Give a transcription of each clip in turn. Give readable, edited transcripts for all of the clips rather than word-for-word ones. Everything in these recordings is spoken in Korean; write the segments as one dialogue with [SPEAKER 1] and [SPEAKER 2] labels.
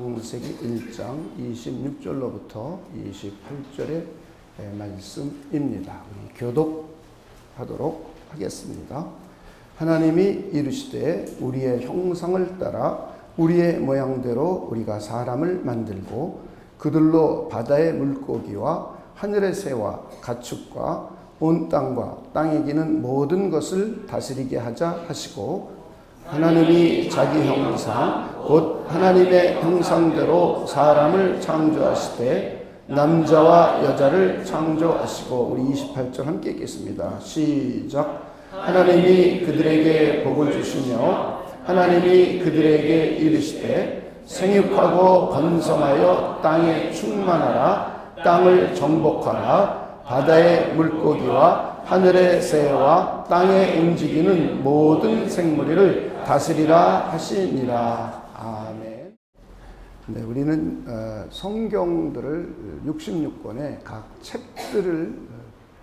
[SPEAKER 1] 창세기 1장 26절로부터 28절의 말씀입니다. 우리 교독하도록 하겠습니다. 하나님이 이르시되 우리의 형상을 따라 우리의 모양대로 우리가 사람을 만들고 그들로 바다의 물고기와 하늘의 새와 가축과 온 땅과 땅에 기는 모든 것을 다스리게 하자 하시고, 하나님이 자기 형상 곧 하나님의 형상대로 사람을 창조하시되 남자와 여자를 창조하시고. 우리 28절 함께 읽겠습니다. 시작. 하나님이 그들에게 복을 주시며 하나님이 그들에게 이르시되 생육하고 번성하여 땅에 충만하라. 땅을 정복하라. 바다의 물고기와 하늘의 새와 땅에 움직이는 모든 생물을 다스리라 하시니라. 아멘. 네, 우리는 성경들을 66권의 각 책들을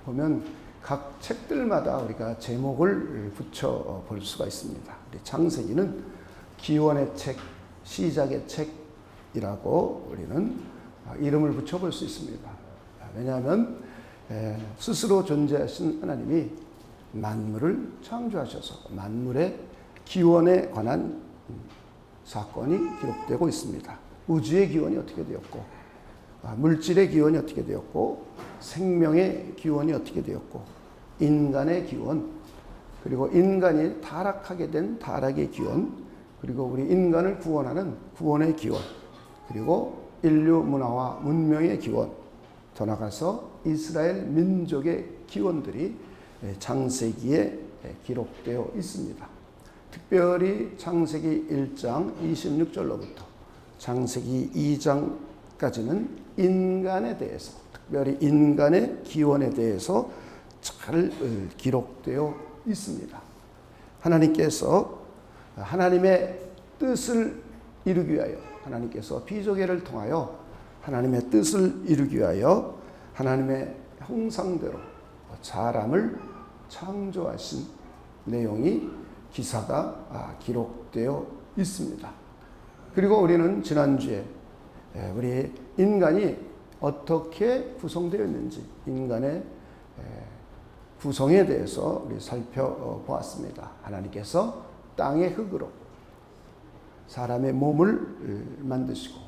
[SPEAKER 1] 보면 각 책들마다 우리가 제목을 붙여 볼 수가 있습니다. 우리 창세기는 기원의 책, 시작의 책이라고 우리는 이름을 붙여 볼 수 있습니다. 왜냐하면 스스로 존재하신 하나님이 만물을 창조하셔서 만물의 기원에 관한 사건이 기록되고 있습니다. 우주의 기원이 어떻게 되었고, 물질의 기원이 어떻게 되었고, 생명의 기원이 어떻게 되었고, 인간의 기원, 그리고 인간이 타락하게 된 타락의 기원, 그리고 우리 인간을 구원하는 구원의 기원, 그리고 인류 문화와 문명의 기원, 더 나아가서 이스라엘 민족의 기원들이 창세기에 기록되어 있습니다. 특별히 창세기 1장 26절로부터 창세기 2장까지는 인간에 대해서, 특별히 인간의 기원에 대해서 잘 기록되어 있습니다. 하나님께서 하나님의 뜻을 이루기 위하여, 하나님께서 피조개를 통하여 하나님의 뜻을 이루기 위하여 하나님의 형상대로 사람을 창조하신 내용이 기사가 기록되어 있습니다. 그리고 우리는 지난주에 우리 인간이 어떻게 구성되어 있는지, 인간의 구성에 대해서 우리 살펴보았습니다. 하나님께서 땅의 흙으로 사람의 몸을 만드시고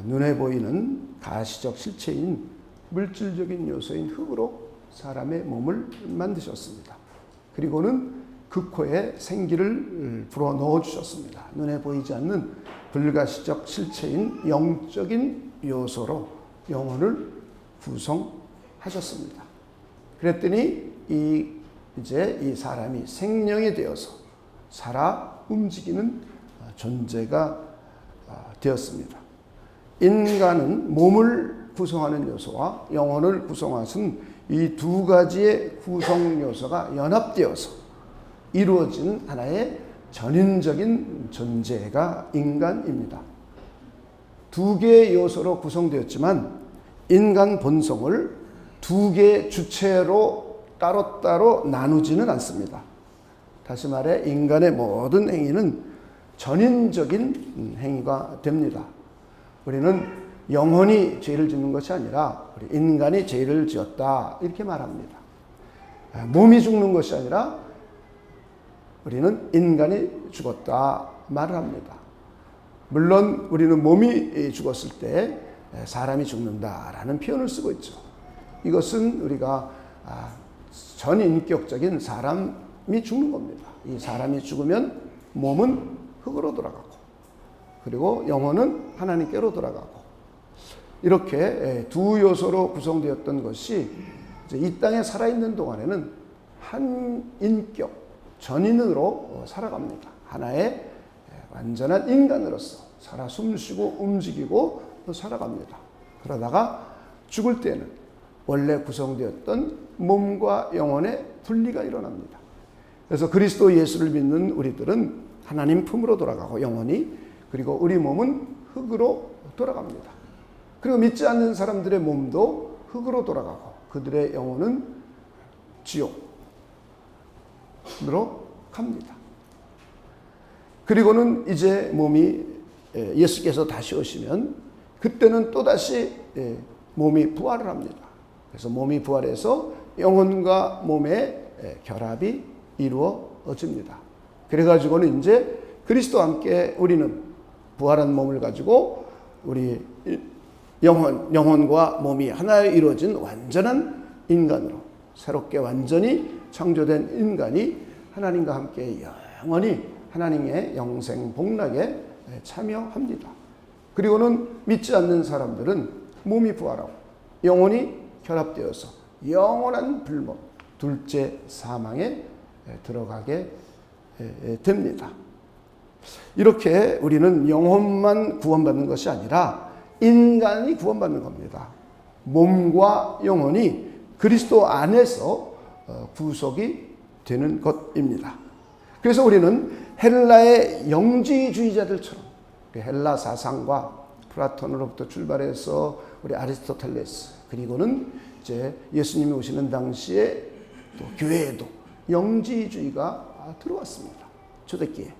[SPEAKER 1] 눈에 보이는 가시적 실체인 물질적인 요소인 흙으로 사람의 몸을 만드셨습니다. 그리고는 그 코에 생기를 불어 넣어 주셨습니다. 눈에 보이지 않는 불가시적 실체인 영적인 요소로 영혼을 구성하셨습니다. 그랬더니 이제 이 사람이 생명이 되어서 살아 움직이는 존재가 되었습니다. 인간은 몸을 구성하는 요소와 영혼을 구성하신 이 두 가지의 구성 요소가 연합되어서 이루어진 하나의 전인적인 존재가 인간입니다. 두 개의 요소로 구성되었지만 인간 본성을 두 개의 주체로 따로따로 나누지는 않습니다. 다시 말해 인간의 모든 행위는 전인적인 행위가 됩니다. 우리는 영혼이 죄를 짓는 것이 아니라 우리 인간이 죄를 지었다 이렇게 말합니다. 몸이 죽는 것이 아니라 우리는 인간이 죽었다 말을 합니다. 물론 우리는 몸이 죽었을 때 사람이 죽는다라는 표현을 쓰고 있죠. 이것은 우리가 전인격적인 사람이 죽는 겁니다. 이 사람이 죽으면 몸은 흙으로 돌아가고, 그리고 영혼은 하나님께로 돌아가고, 이렇게 두 요소로 구성되었던 것이 이제 이 땅에 살아있는 동안에는 한 인격, 전인으로 살아갑니다. 하나의 완전한 인간으로서 살아 숨쉬고 움직이고 살아갑니다. 그러다가 죽을 때는 원래 구성되었던 몸과 영혼의 분리가 일어납니다. 그래서 그리스도 예수를 믿는 우리들은 하나님 품으로 돌아가고 영혼이, 그리고 우리 몸은 흙으로 돌아갑니다. 그리고 믿지 않는 사람들의 몸도 흙으로 돌아가고 그들의 영혼은 지옥으로 갑니다. 그리고는 이제 몸이 예수께서 다시 오시면 그때는 또다시 몸이 부활을 합니다. 그래서 몸이 부활해서 영혼과 몸의 결합이 이루어집니다. 그래가지고는 이제 그리스도와 함께 우리는 부활한 몸을 가지고 우리 영혼과 몸이 하나에 이루어진 완전한 인간으로 새롭게 완전히 창조된 인간이 하나님과 함께 영원히 하나님의 영생 복락에 참여합니다. 그리고는 믿지 않는 사람들은 몸이 부활하고 영혼이 결합되어서 영원한 불못, 둘째 사망에 들어가게 됩니다. 이렇게 우리는 영혼만 구원받는 것이 아니라 인간이 구원받는 겁니다. 몸과 영혼이 그리스도 안에서 구속이 되는 것입니다. 그래서 우리는 헬라의 영지주의자들처럼 헬라 사상과 플라톤으로부터 출발해서 우리 아리스토텔레스 그리고는 이제 예수님이 오시는 당시에 또 교회에도 영지주의가 들어왔습니다. 초대기에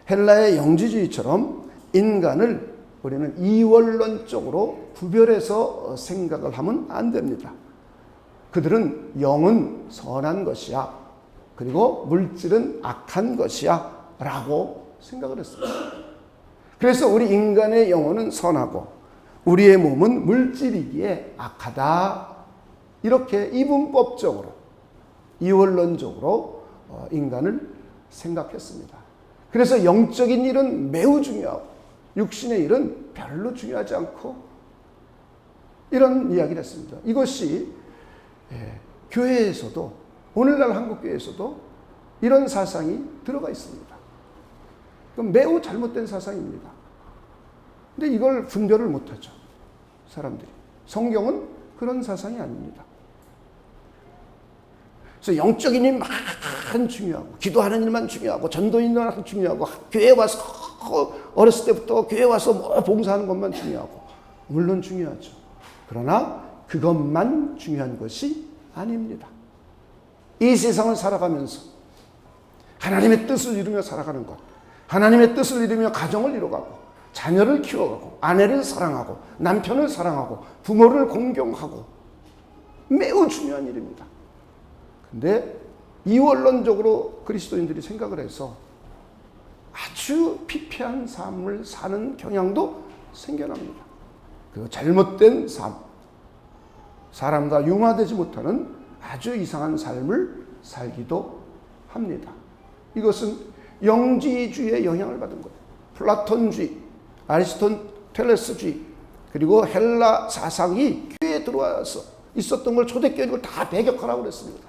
[SPEAKER 1] 헬라의 영지주의처럼 인간을 우리는 이원론적으로 구별해서 생각을 하면 안 됩니다. 그들은 영은 선한 것이야, 그리고 물질은 악한 것이야 라고 생각을 했습니다. 그래서 우리 인간의 영혼은 선하고 우리의 몸은 물질이기에 악하다, 이렇게 이분법적으로 이원론적으로 인간을 생각했습니다. 그래서 영적인 일은 매우 중요하고 육신의 일은 별로 중요하지 않고 이런 이야기를 했습니다. 이것이 교회에서도 오늘날 한국교회에서도 이런 사상이 들어가 있습니다. 그건 매우 잘못된 사상입니다. 근데 이걸 분별을 못하죠, 사람들이. 성경은 그런 사상이 아닙니다. 그래서 영적인 일만 중요하고 기도하는 일만 중요하고 전도인만 중요하고 교회에 와서 어렸을 때부터 교회에 와서 뭐 봉사하는 것만 중요하고 물론 중요하죠. 그러나 그것만 중요한 것이 아닙니다. 이 세상을 살아가면서 하나님의 뜻을 이루며 살아가는 것, 하나님의 뜻을 이루며 가정을 이루어가고 자녀를 키워가고 아내를 사랑하고 남편을 사랑하고 부모를 공경하고 매우 중요한 일입니다. 근데 이원론적으로 그리스도인들이 생각을 해서 아주 피폐한 삶을 사는 경향도 생겨납니다. 그 잘못된 삶, 사람과 융화되지 못하는 아주 이상한 삶을 살기도 합니다. 이것은 영지주의의 영향을 받은 거예요. 플라톤주의, 아리스토텔레스주의, 그리고 헬라 사상이 교회에 들어와서 있었던 걸 초대교회를 다 배격하라고 그랬습니다.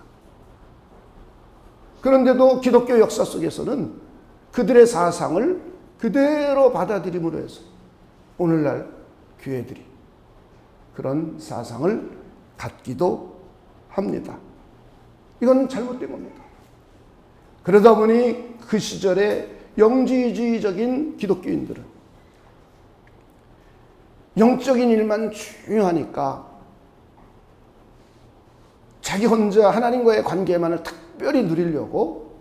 [SPEAKER 1] 그런데도 기독교 역사 속에서는 그들의 사상을 그대로 받아들임으로 해서 오늘날 교회들이 그런 사상을 갖기도 합니다. 이건 잘못된 겁니다. 그러다 보니 그 시절에 영지주의적인 기독교인들은 영적인 일만 중요하니까 자기 혼자 하나님과의 관계만을 특별히 누리려고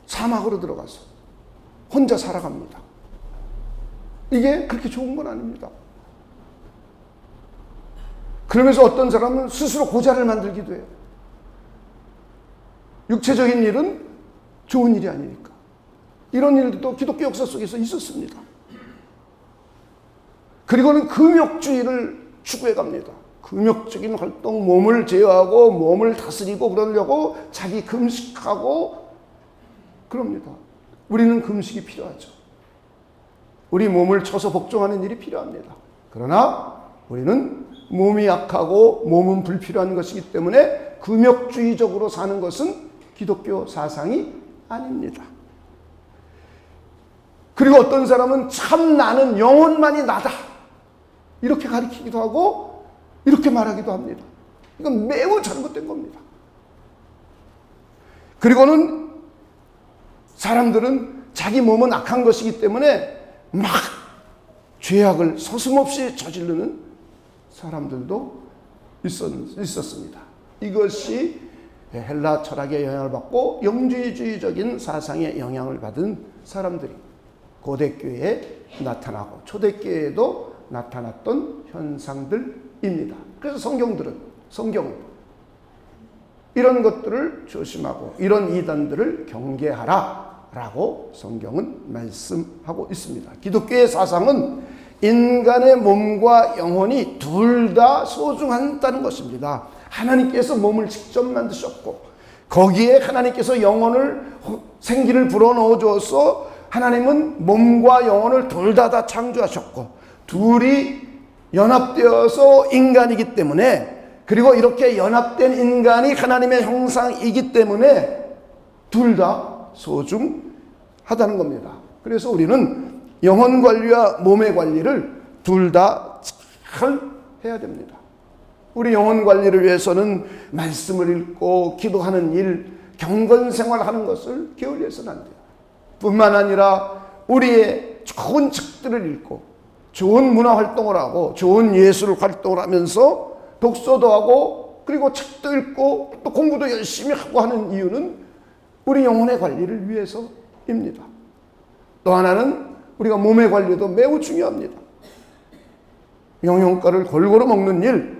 [SPEAKER 1] 사막으로 들어가서 혼자 살아갑니다. 이게 그렇게 좋은 건 아닙니다. 그러면서 어떤 사람은 스스로 고자를 만들기도 해요. 육체적인 일은 좋은 일이 아니니까. 이런 일도 기독교 역사 속에서 있었습니다. 그리고는 금욕주의를 추구해 갑니다. 금욕적인 활동, 몸을 제어하고 몸을 다스리고 그러려고 자기 금식하고 그럽니다. 우리는 금식이 필요하죠. 우리 몸을 쳐서 복종하는 일이 필요합니다. 그러나 우리는 몸이 약하고 몸은 불필요한 것이기 때문에 금욕주의적으로 사는 것은 기독교 사상이 아닙니다. 그리고 어떤 사람은 참 나는 영혼만이 나다, 이렇게 가르치기도 하고 이렇게 말하기도 합니다. 이건 매우 잘못된 겁니다. 그리고는 사람들은 자기 몸은 악한 것이기 때문에 막 죄악을 서슴없이 저지르는 사람들도 있었습니다. 이것이 헬라 철학의 영향을 받고 영지주의적인 사상의 영향을 받은 사람들이 고대교회에 나타나고 초대교회에도 나타났던 현상들입니다. 그래서 성경은 이런 것들을 조심하고 이런 이단들을 경계하라 라고 성경은 말씀하고 있습니다. 기독교의 사상은 인간의 몸과 영혼이 둘 다 소중하다는 것입니다. 하나님께서 몸을 직접 만드셨고 거기에 하나님께서 생기를 불어넣어 주어서 하나님은 몸과 영혼을 둘 다 창조하셨고 둘이 연합되어서 인간이기 때문에 그리고 이렇게 연합된 인간이 하나님의 형상이기 때문에 둘 다 소중하다는 겁니다. 그래서 우리는 영혼 관리와 몸의 관리를 둘 다 잘 해야 됩니다. 우리 영혼 관리를 위해서는 말씀을 읽고 기도하는 일, 경건 생활하는 것을 게을리해서는 안 돼요. 뿐만 아니라 우리의 좋은 책들을 읽고 좋은 문화 활동을 하고 좋은 예술 활동을 하면서 독서도 하고 그리고 책도 읽고 또 공부도 열심히 하고 하는 이유는 우리 영혼의 관리를 위해서입니다. 또 하나는 우리가 몸의 관리도 매우 중요합니다. 영양가를 골고루 먹는 일,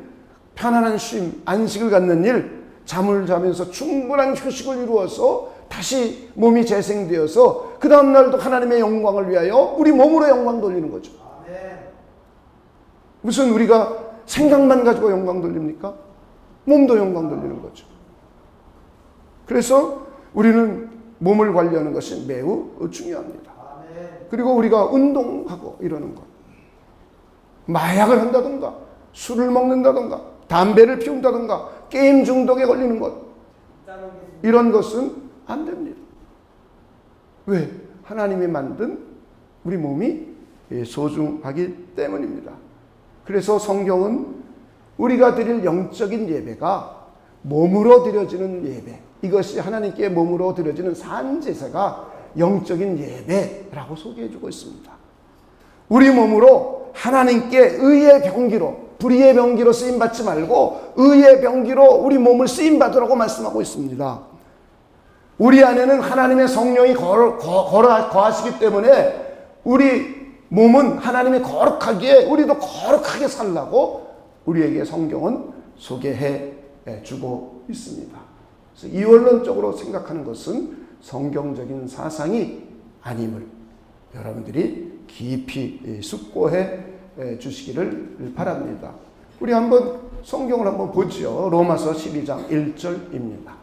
[SPEAKER 1] 편안한 쉼, 안식을 갖는 일, 잠을 자면서 충분한 휴식을 이루어서 다시 몸이 재생되어서 그 다음 날도 하나님의 영광을 위하여 우리 몸으로 영광 돌리는 거죠. 무슨 우리가 생각만 가지고 영광 돌립니까? 몸도 영광 돌리는 거죠. 그래서 우리는 몸을 관리하는 것이 매우 중요합니다. 그리고 우리가 운동하고 이러는 것, 마약을 한다든가 술을 먹는다든가 담배를 피운다든가 게임 중독에 걸리는 것, 이런 것은 안 됩니다. 왜? 하나님이 만든 우리 몸이 소중하기 때문입니다. 그래서 성경은 우리가 드릴 영적인 예배가 몸으로 드려지는 예배, 이것이 하나님께 몸으로 드려지는 산제사가 영적인 예배라고 소개해주고 있습니다. 우리 몸으로 하나님께 의의 병기로, 불의의 병기로 쓰임받지 말고 의의 병기로 우리 몸을 쓰임받으라고 말씀하고 있습니다. 우리 안에는 하나님의 성령이 거하시기 때문에 우리 몸은 하나님이 거룩하기에 우리도 거룩하게 살라고 우리에게 성경은 소개해 주고 있습니다. 그래서 이원론적으로 생각하는 것은 성경적인 사상이 아님을 여러분들이 깊이 숙고해 주시기를 바랍니다. 우리 한번 성경을 한번 보죠. 로마서 12장 1절입니다.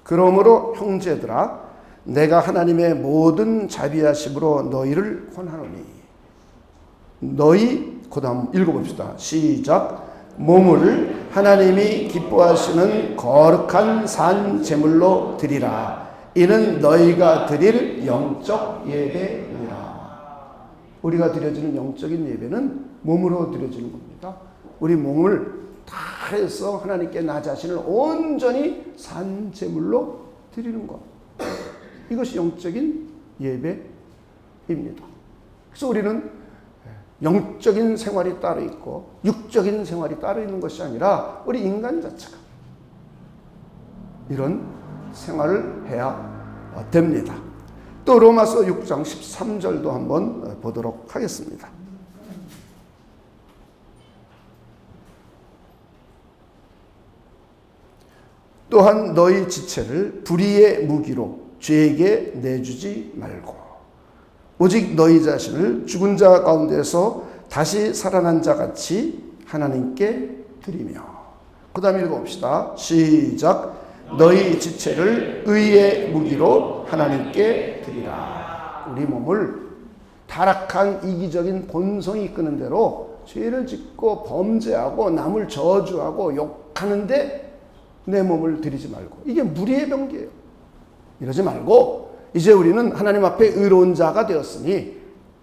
[SPEAKER 1] 그러므로 형제들아 내가 하나님의 모든 자비하심으로 너희를 권하노니 너희 그 다음 읽어봅시다. 시작. 몸을 하나님이 기뻐하시는 거룩한 산 제물로 드리라. 이는 너희가 드릴 영적 예배니라. 우리가 드려지는 영적인 예배는 몸으로 드려지는 겁니다. 우리 몸을 다 해서 하나님께 나 자신을 온전히 산 제물로 드리는 것, 이것이 영적인 예배입니다. 그래서 우리는 영적인 생활이 따로 있고 육적인 생활이 따로 있는 것이 아니라 우리 인간 자체가 이런 생활을 해야 됩니다. 또 로마서 6장 13절도 한번 보도록 하겠습니다. 또한 너희 지체를 불의의 무기로 죄에게 내주지 말고 오직 너희 자신을 죽은 자 가운데서 다시 살아난 자 같이 하나님께 드리며, 그 다음 읽어봅시다. 시작. 너희 지체를 의의 무기로 하나님께 드리라. 우리 몸을 타락한 이기적인 본성이 이끄는 대로 죄를 짓고 범죄하고 남을 저주하고 욕하는데 내 몸을 드리지 말고, 이게 무리의 병기예요. 이러지 말고 이제 우리는 하나님 앞에 의로운 자가 되었으니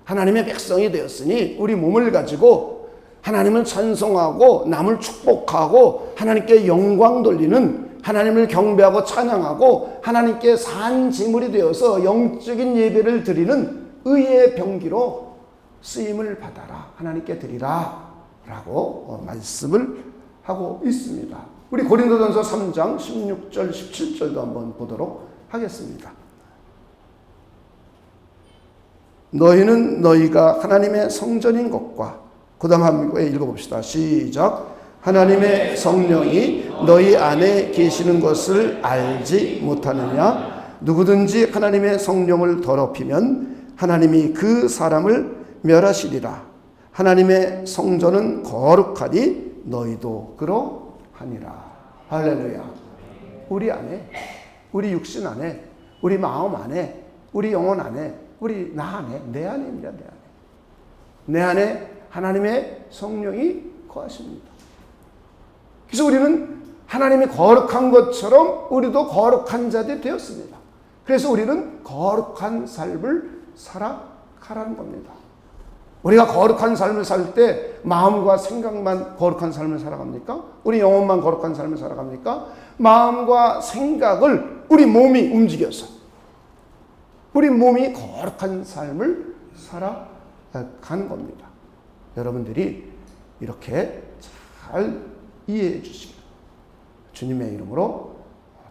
[SPEAKER 1] 하나님의 백성이 되었으니 우리 몸을 가지고 하나님을 찬송하고 남을 축복하고 하나님께 영광 돌리는, 하나님을 경배하고 찬양하고 하나님께 산 제물이 되어서 영적인 예배를 드리는 의의 병기로 쓰임을 받아라, 하나님께 드리라 라고 말씀을 하고 있습니다. 우리 고린도전서 3장 16절 17절도 한번 보도록 하겠습니다. 너희는 너희가 하나님의 성전인 것과, 그 다음 한번 읽어봅시다. 시작. 하나님의 성령이 너희 안에 계시는 것을 알지 못하느냐? 누구든지 하나님의 성령을 더럽히면 하나님이 그 사람을 멸하시리라. 하나님의 성전은 거룩하니 너희도 그러하니라. 할렐루야. 우리 안에, 우리 육신 안에, 우리 마음 안에, 우리 영혼 안에, 우리 나 안에, 내 안입니다. 내 안에. 내 안에 하나님의 성령이 거하십니다. 그래서 우리는 하나님이 거룩한 것처럼 우리도 거룩한 자들이 되었습니다. 그래서 우리는 거룩한 삶을 살아가라는 겁니다. 우리가 거룩한 삶을 살 때 마음과 생각만 거룩한 삶을 살아갑니까? 우리 영혼만 거룩한 삶을 살아갑니까? 마음과 생각을 우리 몸이 움직여서 우리 몸이 거룩한 삶을 살아가는 겁니다. 여러분들이 이렇게 잘 이해해 주시길 주님의 이름으로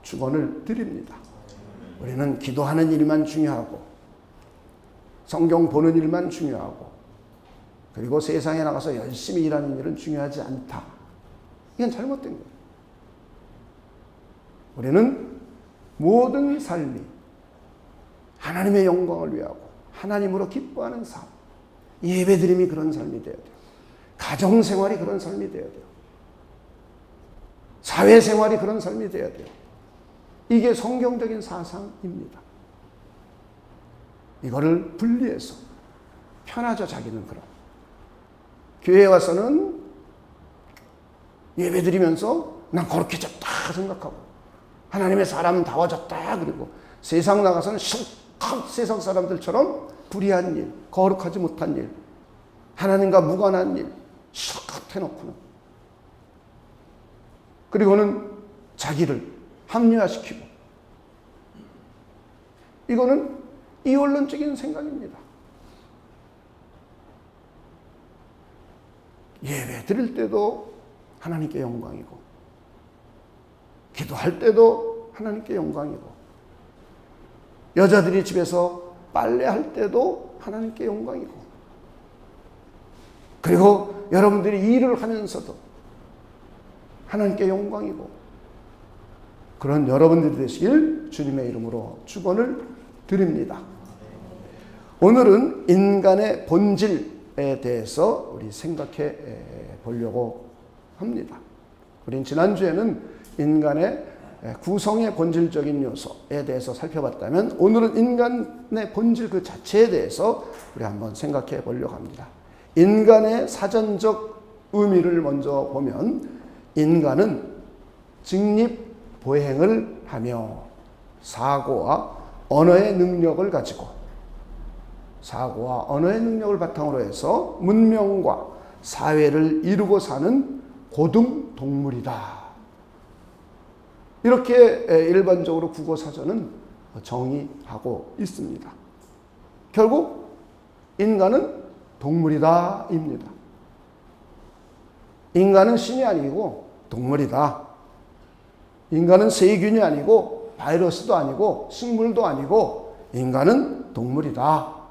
[SPEAKER 1] 축원을 드립니다. 우리는 기도하는 일만 중요하고 성경 보는 일만 중요하고 그리고 세상에 나가서 열심히 일하는 일은 중요하지 않다. 이건 잘못된 거예요. 우리는 모든 삶이 하나님의 영광을 위하고 하나님으로 기뻐하는 삶, 예배드림이 그런 삶이 되어야 돼요. 가정생활이 그런 삶이 되어야 돼요. 사회생활이 그런 삶이 되어야 돼요. 이게 성경적인 사상입니다. 이거를 분리해서 편하죠, 자기는. 그럼 교회에 와서는 예배드리면서 난 거룩해졌다 생각하고 하나님의 사람다워졌다, 그리고 세상 나가서는 실컷 세상 사람들처럼 불의한 일, 거룩하지 못한 일, 하나님과 무관한 일 실컷 해놓고는, 그리고는 자기를 합리화시키고, 이거는 이원론적인 생각입니다. 예배 드릴 때도 하나님께 영광이고, 기도할 때도 하나님께 영광이고, 여자들이 집에서 빨래할 때도 하나님께 영광이고, 그리고 여러분들이 일을 하면서도 하나님께 영광이고, 그런 여러분들이 되시길 주님의 이름으로 축원을 드립니다. 오늘은 인간의 본질에 대해서 우리 생각해 보려고 합니다. 우린 지난주에는 인간의 구성의 본질적인 요소에 대해서 살펴봤다면, 오늘은 인간의 본질 그 자체에 대해서 우리 한번 생각해 보려고 합니다. 인간의 사전적 의미를 먼저 보면, 인간은 직립보행을 하며 사고와 언어의 능력을 가지고, 사고와 언어의 능력을 바탕으로 해서 문명과 사회를 이루고 사는 고등동물이다. 이렇게 일반적으로 국어사전은 정의하고 있습니다. 결국 인간은 동물이다 입니다. 인간은 신이 아니고 동물이다. 인간은 세균이 아니고 바이러스도 아니고 식물도 아니고 인간은 동물이다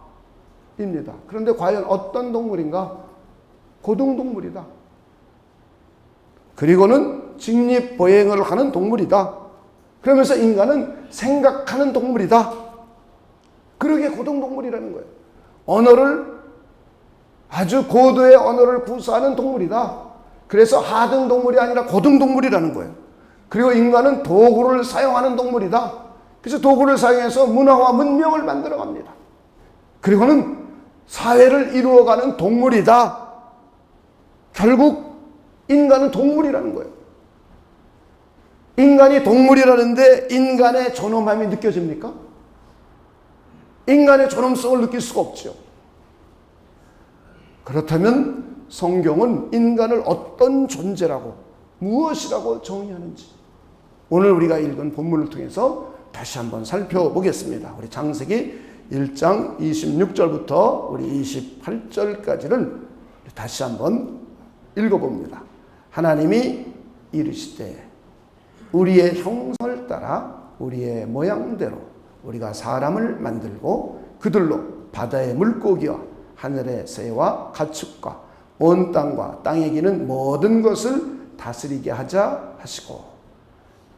[SPEAKER 1] 입니다. 그런데 과연 어떤 동물인가? 고등동물이다. 그리고는 직립보행을 하는 동물이다. 그러면서 인간은 생각하는 동물이다. 그러게 고등동물이라는 거예요. 언어를, 아주 고도의 언어를 구사하는 동물이다. 그래서 하등동물이 아니라 고등동물이라는 거예요. 그리고 인간은 도구를 사용하는 동물이다. 그래서 도구를 사용해서 문화와 문명을 만들어갑니다. 그리고는 사회를 이루어가는 동물이다. 결국 인간은 동물이라는 거예요. 인간이 동물이라는데 인간의 존엄함이 느껴집니까? 인간의 존엄성을 느낄 수가 없죠. 그렇다면 성경은 인간을 어떤 존재라고, 무엇이라고 정의하는지 오늘 우리가 읽은 본문을 통해서 다시 한번 살펴보겠습니다. 우리 창세기 1장 26절부터 우리 28절까지를 다시 한번 읽어봅니다. 하나님이 이르시되 우리의 형상을 따라 우리의 모양대로 우리가 사람을 만들고 그들로 바다의 물고기와 하늘의 새와 가축과 온 땅과 땅에 기는 모든 것을 다스리게 하자 하시고,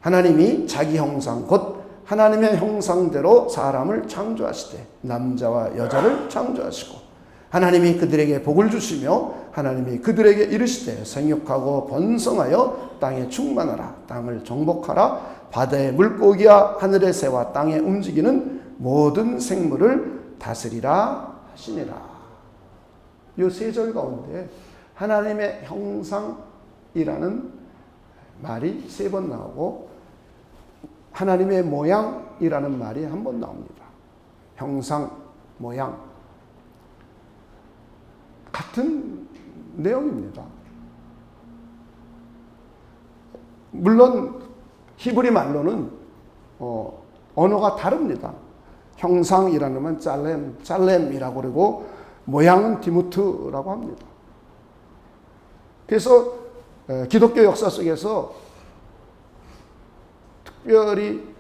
[SPEAKER 1] 하나님이 자기 형상 곧 하나님의 형상대로 사람을 창조하시되 남자와 여자를 창조하시고, 하나님이 그들에게 복을 주시며 하나님이 그들에게 이르시되 생육하고 번성하여 땅에 충만하라, 땅을 정복하라, 바다의 물고기와 하늘의 새와 땅에 움직이는 모든 생물을 다스리라 하시니라. 이 세 절 가운데 하나님의 형상이라는 말이 3번 나오고 하나님의 모양이라는 말이 1번 나옵니다. 형상, 모양. 같은 내용입니다. 물론 히브리 말로는 언어가 다릅니다. 형상이라는 건 짤렘이라고 그러고 모양은 디무트라고 합니다. 그래서 기독교 역사 속에서 특별히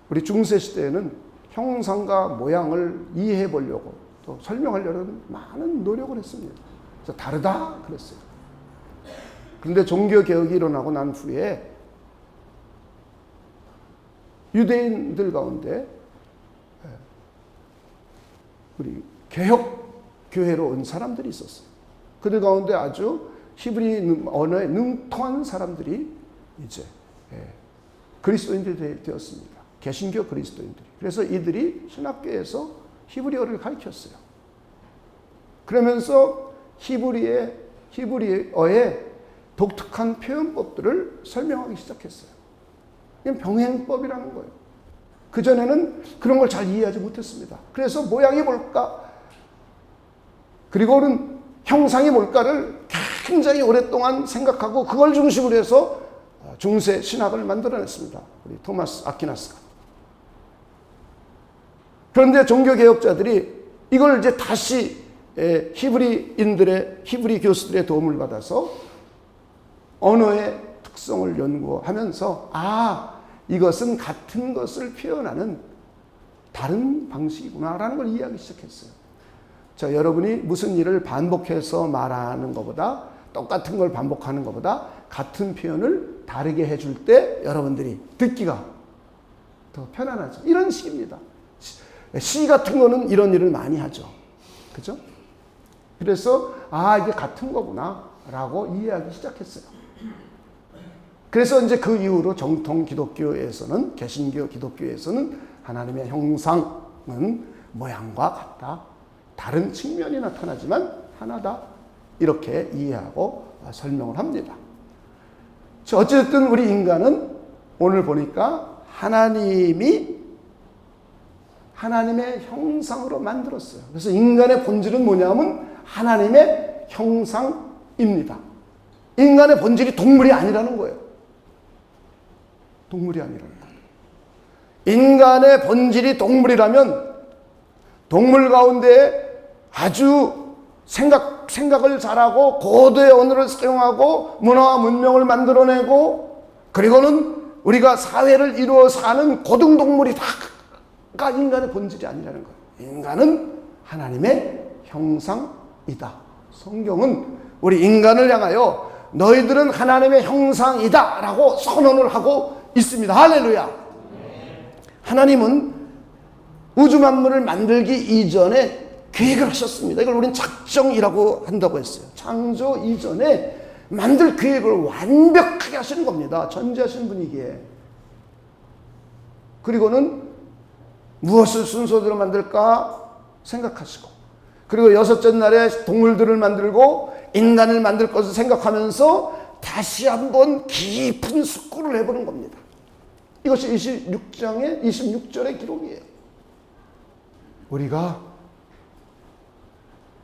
[SPEAKER 1] 우리 중세시대에는 형상과 모양을 이해해 보려고 또 설명하려는 많은 노력을 했습니다. 그래서 다르다 그랬어요. 그런데 종교개혁이 일어나고 난 후에 유대인들 가운데 우리 개혁교회로 온 사람들이 있었어요. 그들 가운데 아주 히브리 언어에 능통한 사람들이 이제 그리스도인들이 되었습니다. 개신교 그리스도인들이. 그래서 이들이 신학교에서 히브리어를 가르쳤어요. 그러면서 히브리어의 독특한 표현법들을 설명하기 시작했어요. 이건 병행법이라는 거예요. 그전에는 그런 걸 잘 이해하지 못했습니다. 그래서 모양이 뭘까? 그리고는 형상이 뭘까를 굉장히 오랫동안 생각하고 그걸 중심으로 해서 중세 신학을 만들어냈습니다. 우리 토마스 아퀴나스가. 그런데 종교개혁자들이 이걸 이제 다시 히브리 교수들의 도움을 받아서 언어의 특성을 연구하면서 이것은 같은 것을 표현하는 다른 방식이구나라는 걸 이해하기 시작했어요. 자, 여러분이 무슨 일을 반복해서 말하는 것보다 똑같은 걸 반복하는 것보다 같은 표현을 다르게 해줄 때 여러분들이 듣기가 더 편안하죠. 이런 식입니다. 시 같은 거는 이런 일을 많이 하죠. 그죠? 그래서 이게 같은 거구나 라고 이해하기 시작했어요. 그래서 이제 그 이후로 정통 기독교에서는, 개신교 기독교에서는 하나님의 형상은 모양과 같다. 다른 측면이 나타나지만 하나다. 이렇게 이해하고 설명을 합니다. 어쨌든 우리 인간은 오늘 보니까 하나님의 형상으로 만들었어요. 그래서 인간의 본질은 뭐냐면 하나님의 형상입니다. 인간의 본질이 동물이 아니라는 거예요. 동물이 아니라는 거예요. 인간의 본질이 동물이라면 동물 가운데 아주 생각을 잘하고 고도의 언어를 사용하고 문화와 문명을 만들어내고 그리고는 우리가 사회를 이루어 사는 고등동물이 다가 인간의 본질이 아니라는 거예요. 인간은 하나님의 형상이다. 성경은 우리 인간을 향하여 너희들은 하나님의 형상이다 라고 선언을 하고 있습니다. 할렐루야. 하나님은 우주 만물을 만들기 이전에 계획을 하셨습니다. 이걸 우리는 작정이라고 한다고 했어요. 창조 이전에 만들 계획을 완벽하게 하시는 겁니다. 전지하신 분이기에. 그리고는 무엇을 순서대로 만들까 생각하시고, 그리고 6째 날에 동물들을 만들고 인간을 만들 것을 생각하면서 다시 한번 깊은 숙고를 해보는 겁니다. 이것이 26절의 기록이에요. 우리가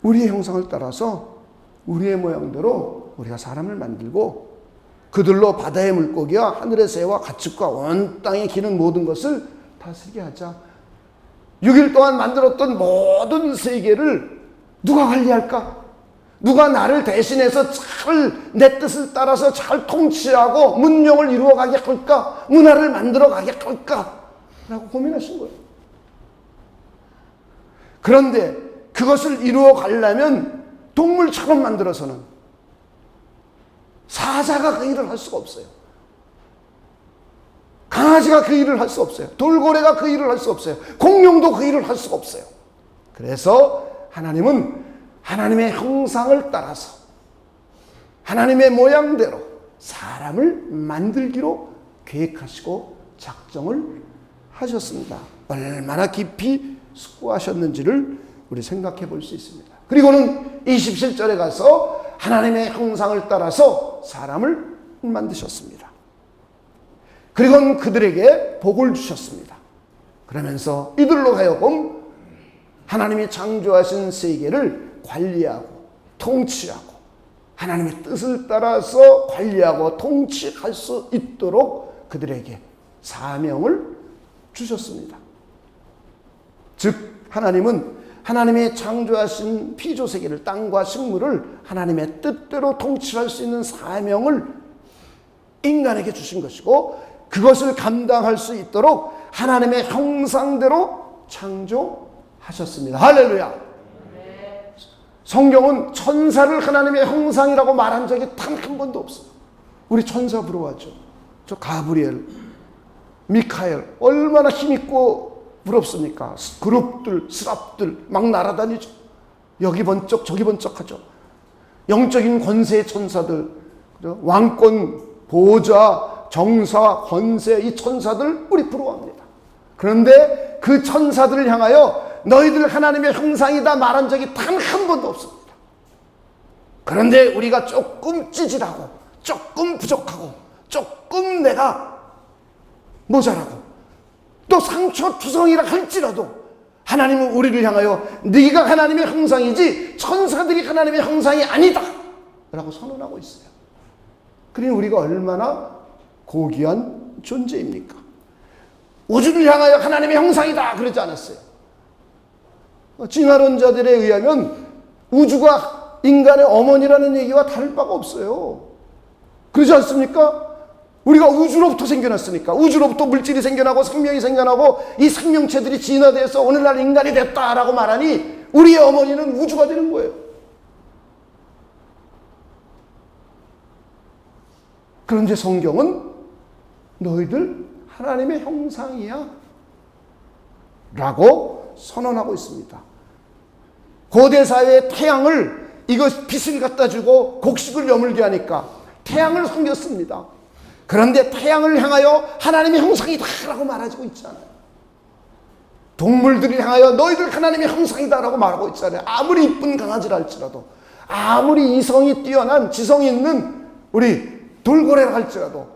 [SPEAKER 1] 우리의 형상을 따라서 우리의 모양대로 우리가 사람을 만들고 그들로 바다의 물고기와 하늘의 새와 가축과 온 땅에 기는 모든 것을 다스리게 하자. 6일 동안 만들었던 모든 세계를 누가 관리할까? 누가 나를 대신해서 내 뜻을 따라서 잘 통치하고 문명을 이루어가게 할까? 문화를 만들어가게 할까? 라고 고민하신 거예요. 그런데 그것을 이루어 가려면 동물처럼 만들어서는 사자가 그 일을 할 수가 없어요. 강아지가 그 일을 할 수 없어요. 돌고래가 그 일을 할 수 없어요. 공룡도 그 일을 할 수가 없어요. 그래서 하나님은 하나님의 형상을 따라서 하나님의 모양대로 사람을 만들기로 계획하시고 작정을 하셨습니다. 얼마나 깊이 숙고하셨는지를 우리 생각해 볼 수 있습니다. 그리고는 27절에 가서 하나님의 형상을 따라서 사람을 만드셨습니다. 그리고는 그들에게 복을 주셨습니다. 그러면서 이들로 하여금 하나님이 창조하신 세계를 관리하고 통치하고 하나님의 뜻을 따라서 관리하고 통치할 수 있도록 그들에게 사명을 주셨습니다. 즉 하나님은 하나님의 창조하신 피조세계를, 땅과 식물을 하나님의 뜻대로 통치할 수 있는 사명을 인간에게 주신 것이고, 그것을 감당할 수 있도록 하나님의 형상대로 창조하셨습니다. 할렐루야. 성경은 천사를 하나님의 형상이라고 말한 적이 단 한 번도 없어요. 우리 천사 부러워하죠. 저 가브리엘, 미카엘 얼마나 힘있고 부럽습니까? 그룹들, 스랍들 막 날아다니죠. 여기 번쩍 저기 번쩍하죠. 영적인 권세의 천사들, 왕권, 보좌, 정사, 권세, 이 천사들 우리 부러워합니다. 그런데 그 천사들을 향하여 너희들 하나님의 형상이다 말한 적이 단 한 번도 없습니다. 그런데 우리가 조금 찌질하고 조금 부족하고 조금 내가 모자라고 또 상처투성이라 할지라도 하나님은 우리를 향하여 네가 하나님의 형상이지 천사들이 하나님의 형상이 아니다 라고 선언하고 있어요. 그러니 우리가 얼마나 고귀한 존재입니까? 우주를 향하여 하나님의 형상이다 그러지 않았어요. 진화론자들에 의하면 우주가 인간의 어머니라는 얘기와 다를 바가 없어요. 그러지 않습니까? 우리가 우주로부터 생겨났으니까, 우주로부터 물질이 생겨나고 생명이 생겨나고 이 생명체들이 진화돼서 오늘날 인간이 됐다라고 말하니 우리의 어머니는 우주가 되는 거예요. 그런데 성경은 너희들 하나님의 형상이야 라고 선언하고 있습니다. 고대 사회의 태양을 이거 빛을 갖다 주고 곡식을 여물게 하니까 태양을 섬겼습니다. 그런데 태양을 향하여 하나님의 형상이다 라고 말하고 있잖아요. 동물들을 향하여 너희들 하나님의 형상이다 라고 말하고 있잖아요. 아무리 이쁜 강아지라 할지라도, 아무리 이성이 뛰어난 지성이 있는 우리 돌고래라 할지라도,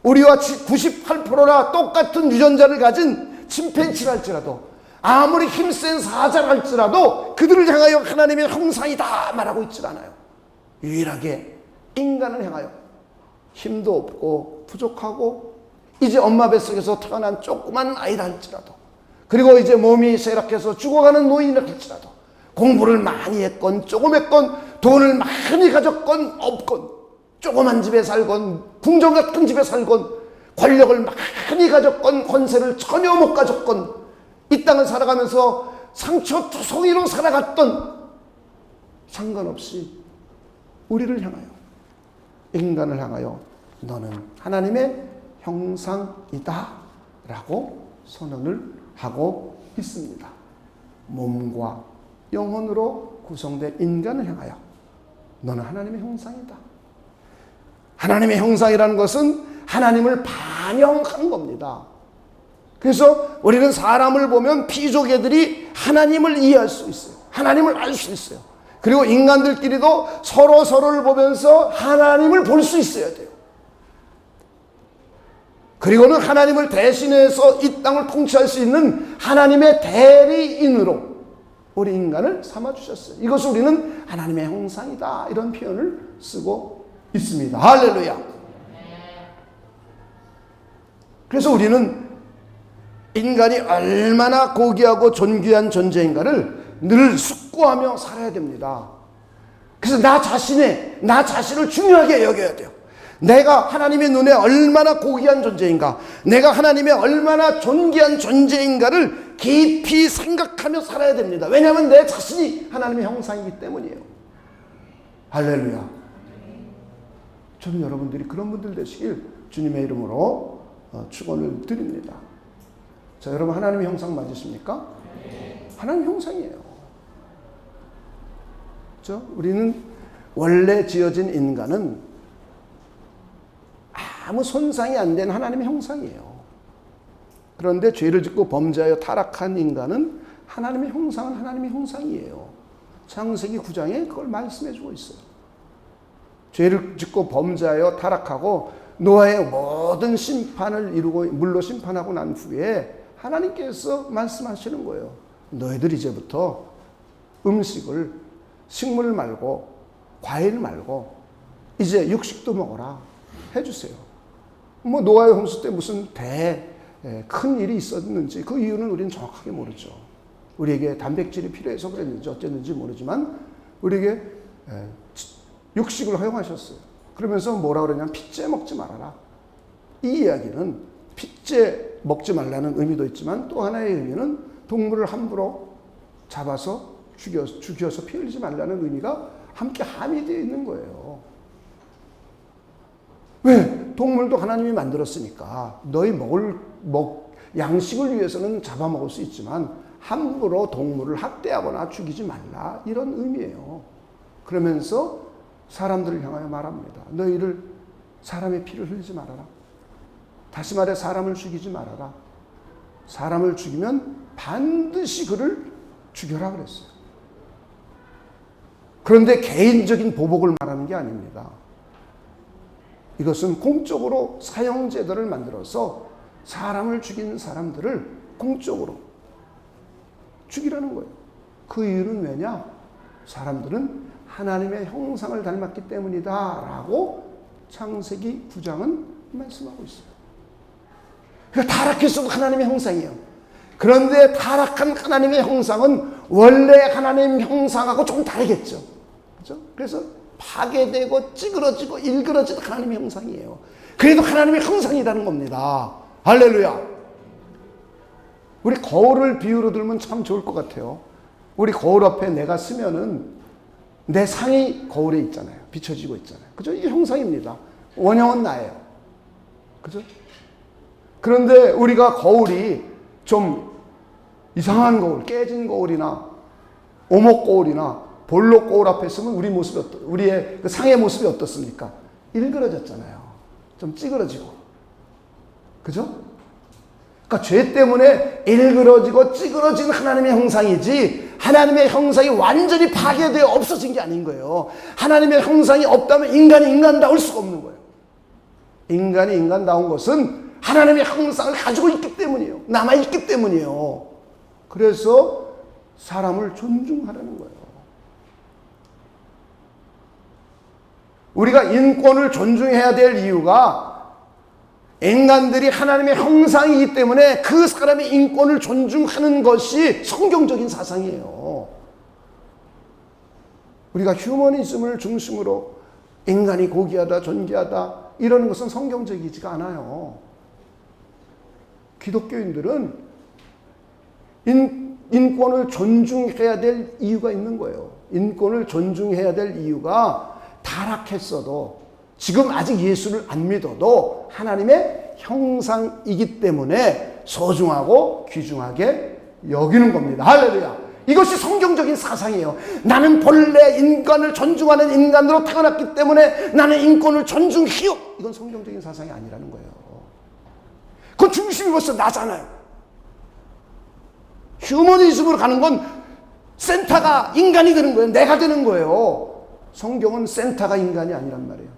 [SPEAKER 1] 우리와 98%나 똑같은 유전자를 가진 침팬지라 할지라도, 아무리 힘센 사자라 할지라도 그들을 향하여 하나님의 형상이다 말하고 있질 않아요. 유일하게 인간을 향하여 힘도 없고 부족하고 이제 엄마 뱃속에서 태어난 조그만 아이라 할지라도, 그리고 이제 몸이 쇠락해서 죽어가는 노인이라 할지라도, 공부를 많이 했건 조금 했건 돈을 많이 가졌건 없건, 조그만 집에 살건 궁전 같은 집에 살건, 권력을 많이 가졌건 권세를 전혀 못 가졌건, 이 땅을 살아가면서 상처투성이로 살아갔던 상관없이 우리를 향하여, 인간을 향하여 너는 하나님의 형상이다 라고 선언을 하고 있습니다. 몸과 영혼으로 구성된 인간을 향하여 너는 하나님의 형상이다. 하나님의 형상이라는 것은 하나님을 반영하는 겁니다. 그래서 우리는 사람을 보면 피조개들이 하나님을 이해할 수 있어요. 하나님을 알 수 있어요. 그리고 인간들끼리도 서로를 보면서 하나님을 볼 수 있어야 돼요. 그리고는 하나님을 대신해서 이 땅을 통치할 수 있는 하나님의 대리인으로 우리 인간을 삼아주셨어요. 이것을 우리는 하나님의 형상이다 이런 표현을 쓰고 있습니다. 할렐루야. 그래서 우리는 인간이 얼마나 고귀하고 존귀한 존재인가를 늘 숙고하며 살아야 됩니다. 그래서 나 자신을 중요하게 여겨야 돼요. 내가 하나님의 눈에 얼마나 고귀한 존재인가, 내가 하나님의 얼마나 존귀한 존재인가를 깊이 생각하며 살아야 됩니다. 왜냐하면 내 자신이 하나님의 형상이기 때문이에요. 할렐루야. 저는 여러분들이 그런 분들 되시길 주님의 이름으로 축원을 드립니다. 자, 여러분 하나님의 형상 맞으십니까? 하나님 형상이에요. 그렇죠? 우리는 원래 지어진 인간은 아무 손상이 안 된 하나님의 형상이에요. 그런데 죄를 짓고 범죄하여 타락한 인간은 하나님의 형상은 하나님의 형상이에요. 창세기 9장에 그걸 말씀해 주고 있어요. 죄를 짓고 범죄하여 타락하고 노아의 모든 심판을 이루고 물로 심판하고 난 후에 하나님께서 말씀하시는 거예요. 너희들 이제부터 음식을, 식물 말고 과일 말고 이제 육식도 먹어라 해주세요. 뭐 노아의 홍수 때 무슨 큰 일이 있었는지 그 이유는 우리는 정확하게 모르죠. 우리에게 단백질이 필요해서 그랬는지 어쨌는지 모르지만 우리에게 육식을 허용하셨어요. 그러면서 뭐라 그러냐면 핏째 먹지 말아라. 이 이야기는 핏째 먹지 말라는 의미도 있지만 또 하나의 의미는 동물을 함부로 잡아서 죽여서 피 흘리지 말라는 의미가 함께 함의되어 있는 거예요. 왜? 동물도 하나님이 만들었으니까 너희 양식을 위해서는 잡아먹을 수 있지만 함부로 동물을 학대하거나 죽이지 말라, 이런 의미예요. 그러면서 사람들을 향하여 말합니다. 너희를 사람의 피를 흘리지 말아라. 다시 말해 사람을 죽이지 말아라. 사람을 죽이면 반드시 그를 죽여라 그랬어요. 그런데 개인적인 보복을 말하는 게 아닙니다. 이것은 공적으로 사형제도를 만들어서 사람을 죽인 사람들을 공적으로 죽이라는 거예요. 그 이유는 왜냐? 사람들은 하나님의 형상을 닮았기 때문이다 라고 창세기 9장은 말씀하고 있어요. 그러니까 타락했어도 하나님의 형상이에요. 그런데 타락한 하나님의 형상은 원래 하나님 형상하고 좀 다르겠죠. 그렇죠? 그래서 파괴되고 찌그러지고 일그러지도 하나님의 형상이에요. 그래도 하나님의 형상이라는 겁니다. 할렐루야. 우리 거울을 비유로 들면 참 좋을 것 같아요. 우리 거울 앞에 내가 서면은 내 상이 거울에 있잖아요. 비춰지고 있잖아요. 그죠? 이게 형상입니다. 원형은 나예요. 그죠? 그런데 우리가 거울이 좀 이상한 거울, 깨진 거울이나 오목 거울이나 볼록 거울 앞에 있으면 우리의 그 상의 모습이 어떻습니까? 일그러졌잖아요. 좀 찌그러지고. 그죠? 그러니까 죄 때문에 일그러지고 찌그러진 하나님의 형상이지 하나님의 형상이 완전히 파괴되어 없어진 게 아닌 거예요. 하나님의 형상이 없다면 인간이 인간다울 수가 없는 거예요. 인간이 인간다운 것은 하나님의 형상을 가지고 있기 때문이에요. 남아있기 때문이에요. 그래서 사람을 존중하라는 거예요. 우리가 인권을 존중해야 될 이유가 인간들이 하나님의 형상이기 때문에 그 사람의 인권을 존중하는 것이 성경적인 사상이에요. 우리가 휴머니즘을 중심으로 인간이 고귀하다, 존귀하다 이러는 것은 성경적이지가 않아요. 기독교인들은 인권을 존중해야 될 이유가 있는 거예요. 인권을 존중해야 될 이유가 타락했어도 지금 아직 예수를 안 믿어도 하나님의 형상이기 때문에 소중하고 귀중하게 여기는 겁니다. 할렐루야. 이것이 성경적인 사상이에요. 나는 본래 인간을 존중하는 인간으로 태어났기 때문에 나는 인권을 존중해요. 이건 성경적인 사상이 아니라는 거예요. 그 중심이 벌써 나잖아요. 휴머니즘으로 가는 건 센터가 인간이 되는 거예요. 내가 되는 거예요. 성경은 센터가 인간이 아니란 말이에요.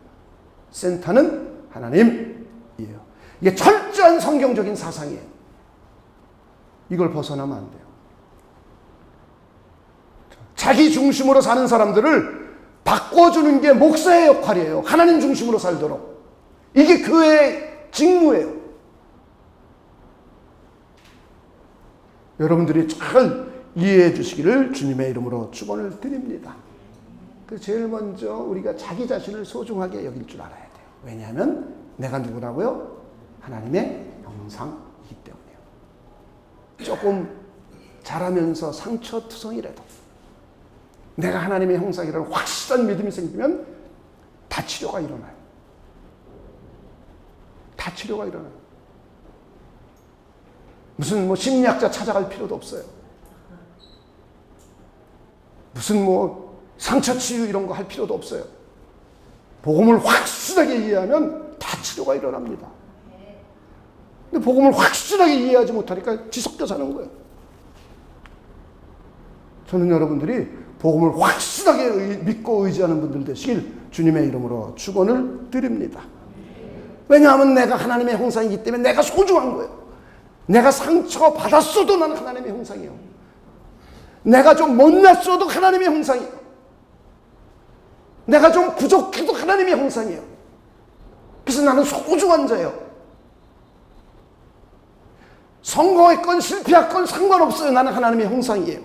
[SPEAKER 1] 센터는 하나님이에요. 이게 철저한 성경적인 사상이에요. 이걸 벗어나면 안 돼요. 자기 중심으로 사는 사람들을 바꿔주는 게 목사의 역할이에요. 하나님 중심으로 살도록. 이게 교회의 직무예요. 여러분들이 잘 이해해 주시기를 주님의 이름으로 축원을 드립니다. 그 제일 먼저 우리가 자기 자신을 소중하게 여길 줄 알아야 돼요. 왜냐하면 내가 누구라고요? 하나님의 형상이기 때문이에요. 조금 자라면서 상처투성이라도 내가 하나님의 형상이라는 확실한 믿음이 생기면 다 치료가 일어나요. 다 치료가 일어나요. 무슨 심리학자 찾아갈 필요도 없어요. 무슨 상처 치유 이런 거 할 필요도 없어요. 복음을 확실하게 이해하면 다 치료가 일어납니다. 근데 복음을 확실하게 이해하지 못하니까 뒤섞여 사는 거예요. 저는 여러분들이 복음을 확실하게 믿고 의지하는 분들 되시길 주님의 이름으로 축원을 드립니다. 왜냐하면 내가 하나님의 형상이기 때문에 내가 소중한 거예요. 내가 상처 받았어도 나는 하나님의 형상이에요. 내가 좀 못났어도 하나님의 형상이에요. 내가 좀 부족해도 하나님의 형상이에요. 그래서 나는 소중한 자예요. 성공했건 실패했건 상관없어요. 나는 하나님의 형상이에요.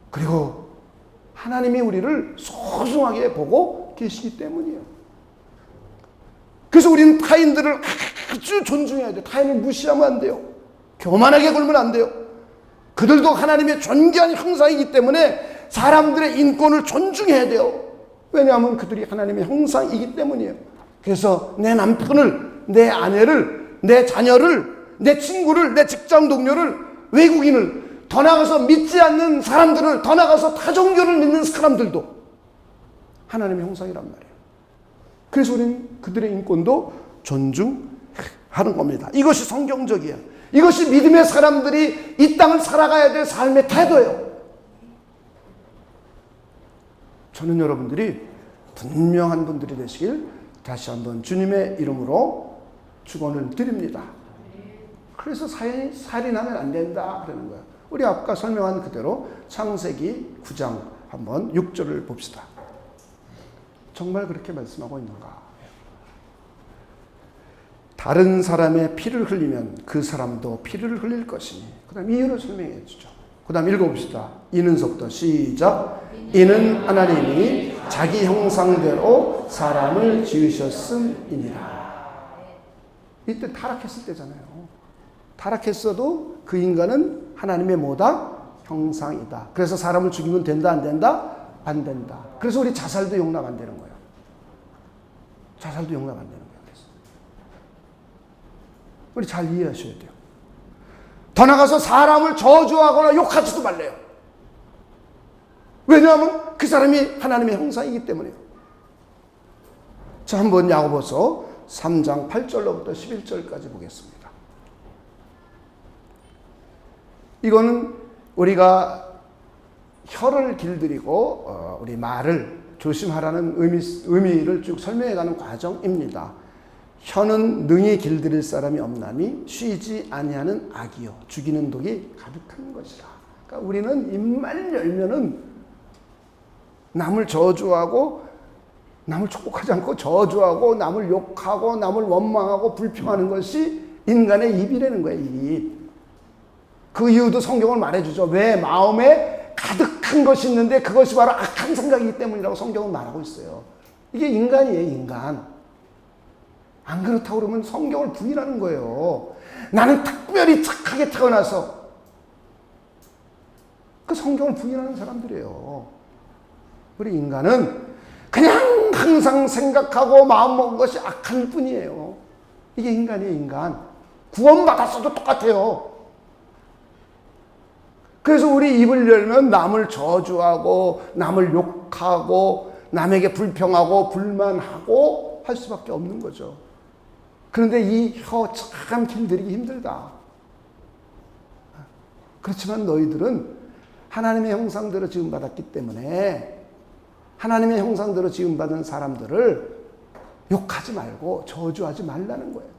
[SPEAKER 1] 그리고 하나님이 우리를 소중하게 보고 계시기 때문이에요. 그래서 우리는 타인들을 아주 존중해야 돼요. 타인을 무시하면 안 돼요. 교만하게 굴면 안 돼요. 그들도 하나님의 존귀한 형상이기 때문에 사람들의 인권을 존중해야 돼요. 왜냐하면 그들이 하나님의 형상이기 때문이에요. 그래서 내 남편을, 내 아내를, 내 자녀를, 내 친구를, 내 직장 동료를, 외국인을, 더 나아가서 믿지 않는 사람들을, 더 나아가서 타종교를 믿는 사람들도 하나님의 형상이란 말이에요. 그래서 우리는 그들의 인권도 존중하는 겁니다. 이것이 성경적이에요. 이것이 믿음의 사람들이 이 땅을 살아가야 될 삶의 태도예요. 저는 여러분들이 분명한 분들이 되시길 다시 한번 주님의 이름으로 축원을 드립니다. 그래서 살인하면 안 된다 그러는 거예요. 우리 아까 설명한 그대로 창세기 9장 한번 6절을 봅시다. 정말 그렇게 말씀하고 있는가? 다른 사람의 피를 흘리면 그 사람도 피를 흘릴 것이니. 그 다음 이유를 설명해 주죠. 그 다음 읽어봅시다. 이는서부터 시작. 이는 하나님이 자기 형상대로 사람을 지으셨음이니라. 이때 타락했을 때잖아요. 타락했어도 그 인간은 하나님의 뭐다? 형상이다. 그래서 사람을 죽이면 된다 안 된다? 안 된다. 그래서 우리 자살도 용납 안 되는 거예요. 자살도 용납 안 되는 거예요. 그래서 우리 잘 이해하셔야 돼요. 더 나가서 사람을 저주하거나 욕하지도 말래요. 왜냐하면 그 사람이 하나님의 형상이기 때문에요. 자, 한번 야고보서 3장 8절로부터 11절까지 보겠습니다. 이거는 우리가 혀를 길들이고 우리 말을 조심하라는 의미를 쭉 설명해가는 과정입니다. 혀는 능히 길들일 사람이 없나니 쉬지 아니하는 악이요 죽이는 독이 가득한 것이라. 그러니까 우리는 입만 열면은 남을 저주하고 남을 축복하지 않고 저주하고 남을 욕하고 남을 원망하고 불평하는 것이 인간의 입이라는 거예요. 입. 그 이유도 성경을 말해주죠. 왜? 마음에 가득한 것이 있는데 그것이 바로 악한 생각이기 때문이라고 성경은 말하고 있어요. 이게 인간이에요. 인간. 안 그렇다고 그러면 성경을 부인하는 거예요. 나는 특별히 착하게 태어나서. 그 성경을 부인하는 사람들이에요. 우리 인간은 그냥 항상 생각하고 마음먹은 것이 악한 뿐이에요. 이게 인간이에요. 인간. 구원받았어도 똑같아요. 그래서 우리 입을 열면 남을 저주하고 남을 욕하고 남에게 불평하고 불만하고 할 수밖에 없는 거죠. 그런데 이 혀 참 길들이기 힘들다. 그렇지만 너희들은 하나님의 형상대로 지음받았기 때문에 하나님의 형상대로 지음받은 사람들을 욕하지 말고 저주하지 말라는 거예요.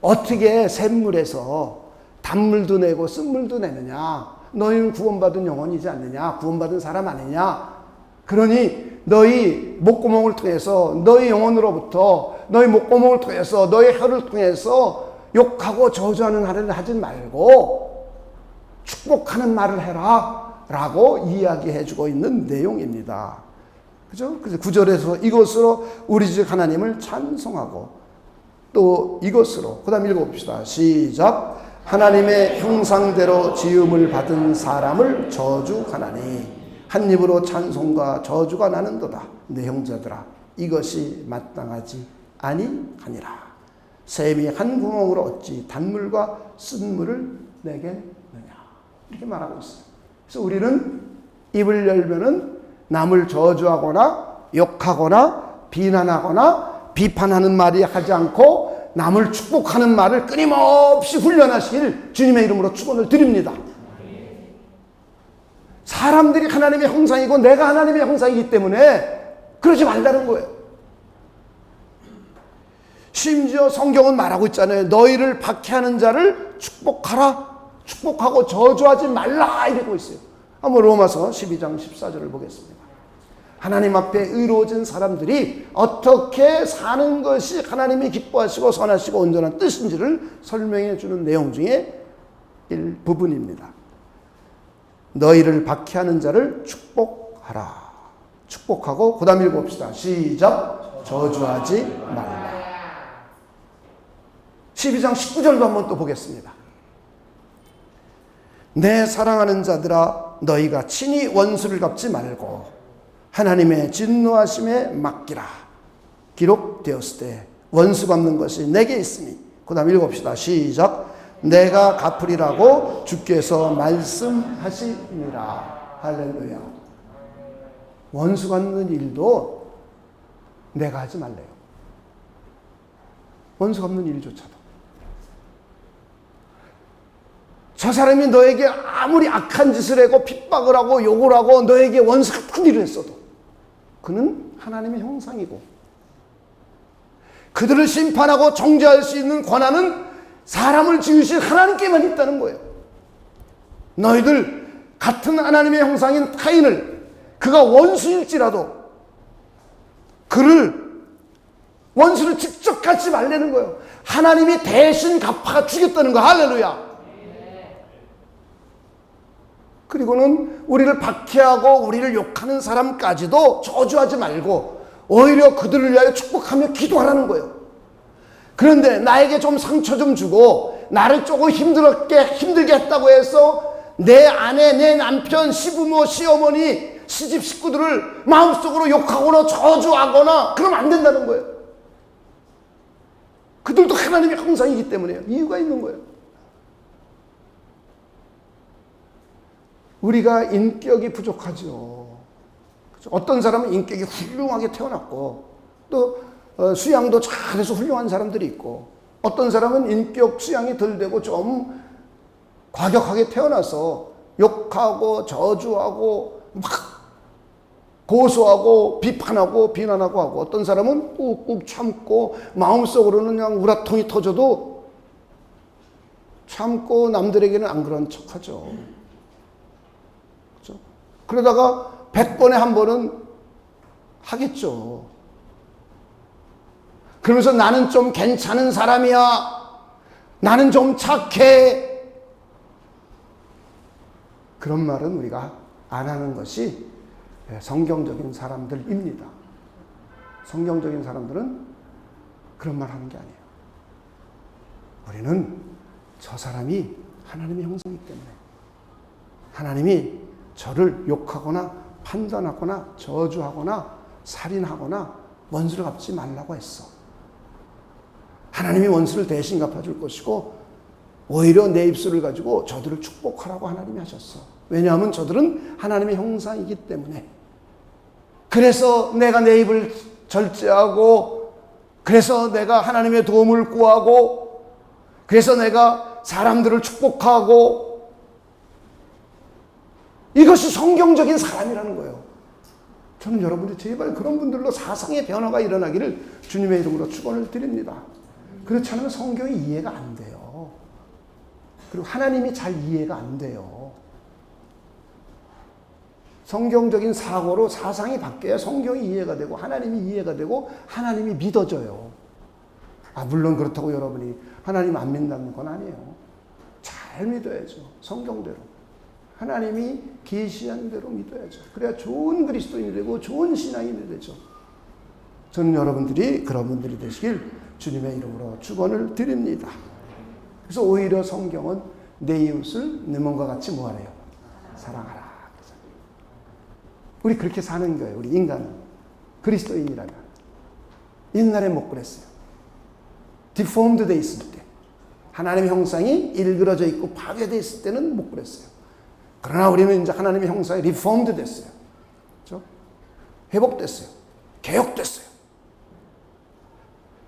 [SPEAKER 1] 어떻게 샘물에서 단물도 내고 쓴물도 내느냐? 너희는 구원받은 영혼이지 않느냐? 구원받은 사람 아니냐? 그러니 너희 목구멍을 통해서 너희 영혼으로부터 너희 목구멍을 통해서 너희 혀를 통해서 욕하고 저주하는 말을 하지 말고 축복하는 말을 해라. 라고 이야기해주고 있는 내용입니다. 그죠? 그래서 9절에서 이것으로 우리 주 하나님을 찬송하고 또 이것으로 그 다음 읽어봅시다. 시작. 하나님의 형상대로 지음을 받은 사람을 저주하나니 한 입으로 찬송과 저주가 나는도다. 내 형제들아 이것이 마땅하지 아니하니라. 샘이 한 구멍으로 어찌 단물과 쓴물을 내겠느냐. 이렇게 말하고 있어요. 그래서 우리는 입을 열면은 남을 저주하거나 욕하거나 비난하거나 비판하는 말이 하지 않고 남을 축복하는 말을 끊임없이 훈련하시길 주님의 이름으로 축원을 드립니다. 사람들이 하나님의 형상이고 내가 하나님의 형상이기 때문에 그러지 말라는 거예요. 심지어 성경은 말하고 있잖아요. 너희를 박해하는 자를 축복하라. 축복하고 저주하지 말라 이러고 있어요. 한번 로마서 12장 14절을 보겠습니다. 하나님 앞에 의로워진 사람들이 어떻게 사는 것이 하나님이 기뻐하시고 선하시고 온전한 뜻인지를 설명해 주는 내용 중에 일부분입니다. 너희를 박해하는 자를 축복하라. 축복하고 그 다음 읽어봅시다. 시작. 저주하지 말라. 12장 19절도 한번 또 보겠습니다. 내 사랑하는 자들아 너희가 친히 원수를 갚지 말고 하나님의 진노하심에 맡기라. 기록되었을 때 원수 갚는 것이 내게 있으니 그 다음 읽어봅시다. 시작. 내가 갚으리라고 주께서 말씀하시니라. 할렐루야. 원수 갚는 일도 내가 하지 말래요. 원수 갚는 일조차도. 저 사람이 너에게 아무리 악한 짓을 하고 핍박을 하고 욕을 하고 너에게 원수 같은 일을 했어도 그는 하나님의 형상이고 그들을 심판하고 정죄할 수 있는 권한은 사람을 지으신 하나님께만 있다는 거예요. 너희들 같은 하나님의 형상인 타인을 그가 원수일지라도 그를 원수를 직접 갖지 말라는 거예요. 하나님이 대신 갚아 주겠다는 거. 할렐루야. 그리고는 우리를 박해하고 우리를 욕하는 사람까지도 저주하지 말고 오히려 그들을 위하여 축복하며 기도하라는 거예요. 그런데 나에게 좀 상처 좀 주고 나를 조금 힘들게 했다고 해서 내 아내, 내 남편, 시부모, 시어머니, 시집 식구들을 마음속으로 욕하거나 저주하거나 그러면 안 된다는 거예요. 그들도 하나님의 형상이기 때문에요. 이유가 있는 거예요. 우리가 인격이 부족하죠. 어떤 사람은 인격이 훌륭하게 태어났고 또 수양도 잘해서 훌륭한 사람들이 있고 어떤 사람은 인격 수양이 덜 되고 좀 과격하게 태어나서 욕하고 저주하고 막 고소하고 비판하고 비난하고 하고 어떤 사람은 꾹꾹 참고 마음속으로는 그냥 우라통이 터져도 참고 남들에게는 안 그런 척하죠. 그렇죠? 그러다가 100번에 한 번은 하겠죠. 그러면서 나는 좀 괜찮은 사람이야. 나는 좀 착해. 그런 말은 우리가 안 하는 것이 성경적인 사람들입니다. 성경적인 사람들은 그런 말 하는 게 아니에요. 우리는 저 사람이 하나님의 형상이기 때문에 하나님이 저를 욕하거나 판단하거나 저주하거나 살인하거나 원수를 갚지 말라고 했어. 하나님이 원수를 대신 갚아줄 것이고 오히려 내 입술을 가지고 저들을 축복하라고 하나님이 하셨어. 왜냐하면 저들은 하나님의 형상이기 때문에. 그래서 내가 내 입을 절제하고 그래서 내가 하나님의 도움을 구하고 그래서 내가 사람들을 축복하고 이것이 성경적인 사람이라는 거예요. 저는 여러분들 제발 그런 분들로 사상의 변화가 일어나기를 주님의 이름으로 축원을 드립니다. 그렇지 않으면 성경이 이해가 안 돼요. 그리고 하나님이 잘 이해가 안 돼요. 성경적인 사고로 사상이 바뀌어야 성경이 이해가 되고 하나님이 이해가 되고 하나님이 믿어져요. 물론 그렇다고 여러분이 하나님 안 믿는다는 건 아니에요. 잘 믿어야죠. 성경대로. 하나님이 계시한 대로 믿어야죠. 그래야 좋은 그리스도인이 되고 좋은 신앙인이 되죠. 저는 여러분들이 그런 분들이 되시길 주님의 이름으로 축원을 드립니다. 그래서 오히려 성경은 내 이웃을 내 몸과 같이 뭐하래요? 사랑하라. 우리 그렇게 사는 거예요. 우리 인간은. 그리스도인이라면. 옛날에 못 그랬어요. 디폼드 돼 있을 때. 하나님의 형상이 일그러져 있고 파괴되어 있을 때는 못 그랬어요. 그러나 우리는 이제 하나님의 형상이 리폼드 됐어요. 그렇죠? 회복됐어요. 개혁됐어요.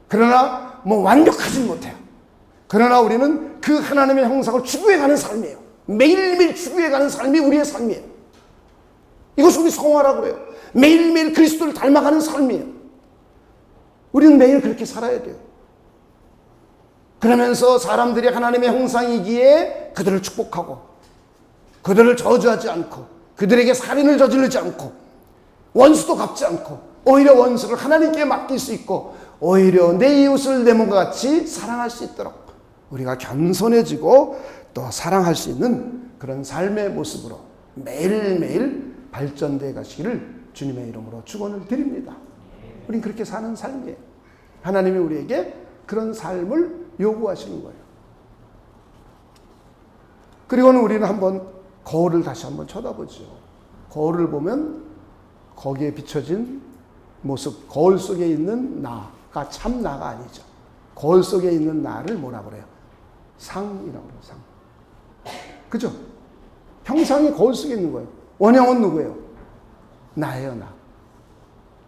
[SPEAKER 1] 그러나 뭐 완벽하진 못해요. 그러나 우리는 그 하나님의 형상을 추구해가는 삶이에요. 매일매일 추구해가는 삶이 우리의 삶이에요. 이것을 우리 성화라고 그래요. 매일매일 그리스도를 닮아가는 삶이에요. 우리는 매일 그렇게 살아야 돼요. 그러면서 사람들이 하나님의 형상이기에 그들을 축복하고 그들을 저주하지 않고 그들에게 살인을 저지르지 않고 원수도 갚지 않고 오히려 원수를 하나님께 맡길 수 있고 오히려 내 이웃을 내 몸과 같이 사랑할 수 있도록 우리가 겸손해지고 또 사랑할 수 있는 그런 삶의 모습으로 매일매일 발전되어 가시기를 주님의 이름으로 축원을 드립니다. 우린 그렇게 사는 삶이에요. 하나님이 우리에게 그런 삶을 요구하시는 거예요. 그리고는 우리는 한번 거울을 다시 한번 쳐다보죠. 거울을 보면 거기에 비춰진 모습, 거울 속에 있는 나가 참 나가 아니죠. 거울 속에 있는 나를 뭐라 그래요? 상이라고 그래요. 상. 그죠? 형상이 거울 속에 있는 거예요. 원형은 누구예요? 나예요, 나.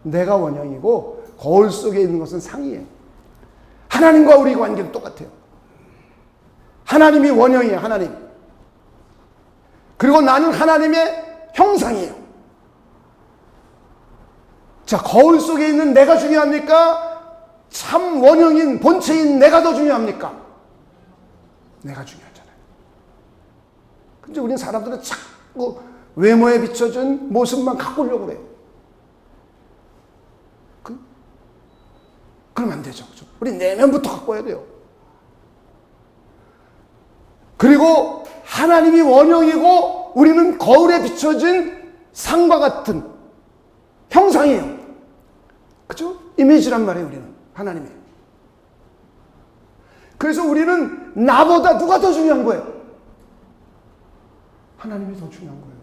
[SPEAKER 1] 내가 원형이고 거울 속에 있는 것은 상이에요. 하나님과 우리 관계도 똑같아요. 하나님이 원형이에요, 하나님. 그리고 나는 하나님의 형상이에요. 자, 거울 속에 있는 내가 중요합니까? 참 원형인 본체인 내가 더 중요합니까? 내가 중요하잖아요. 근데 우리는 사람들은 자꾸 외모에 비춰준 모습만 갖고 오려고 그래요. 그러면 안 되죠. 그렇죠? 우리 내면부터 갖고 와야 돼요. 그리고 하나님이 원형이고 우리는 거울에 비춰진 상과 같은 형상이에요. 그죠? 이미지란 말이에요, 우리는. 하나님의. 그래서 우리는 나보다 누가 더 중요한 거예요? 하나님이 더 중요한 거예요.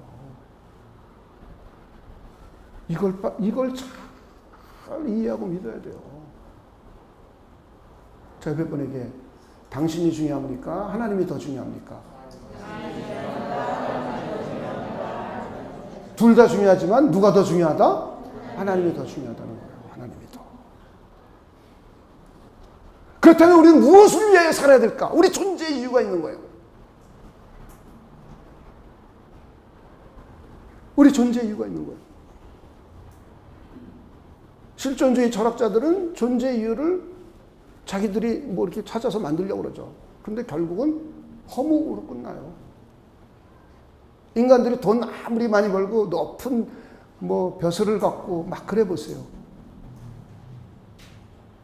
[SPEAKER 1] 이걸 잘 이해하고 믿어야 돼요. 자, 옆에 분에게 당신이 중요합니까? 하나님이 더 중요합니까? 둘 다 중요하지만 누가 더 중요하다? 하나님이 더 중요하다는 거예요. 하나님이 더. 그렇다면 우리는 무엇을 위하여 살아야 될까? 우리 존재의 이유가 있는 거예요. 우리 존재의 이유가 있는 거예요. 실존주의 철학자들은 존재의 이유를 자기들이 뭐 이렇게 찾아서 만들려고 그러죠. 근데 결국은 허무로 끝나요. 인간들이 돈 아무리 많이 벌고 높은 뭐 벼슬을 갖고 막 그래 보세요.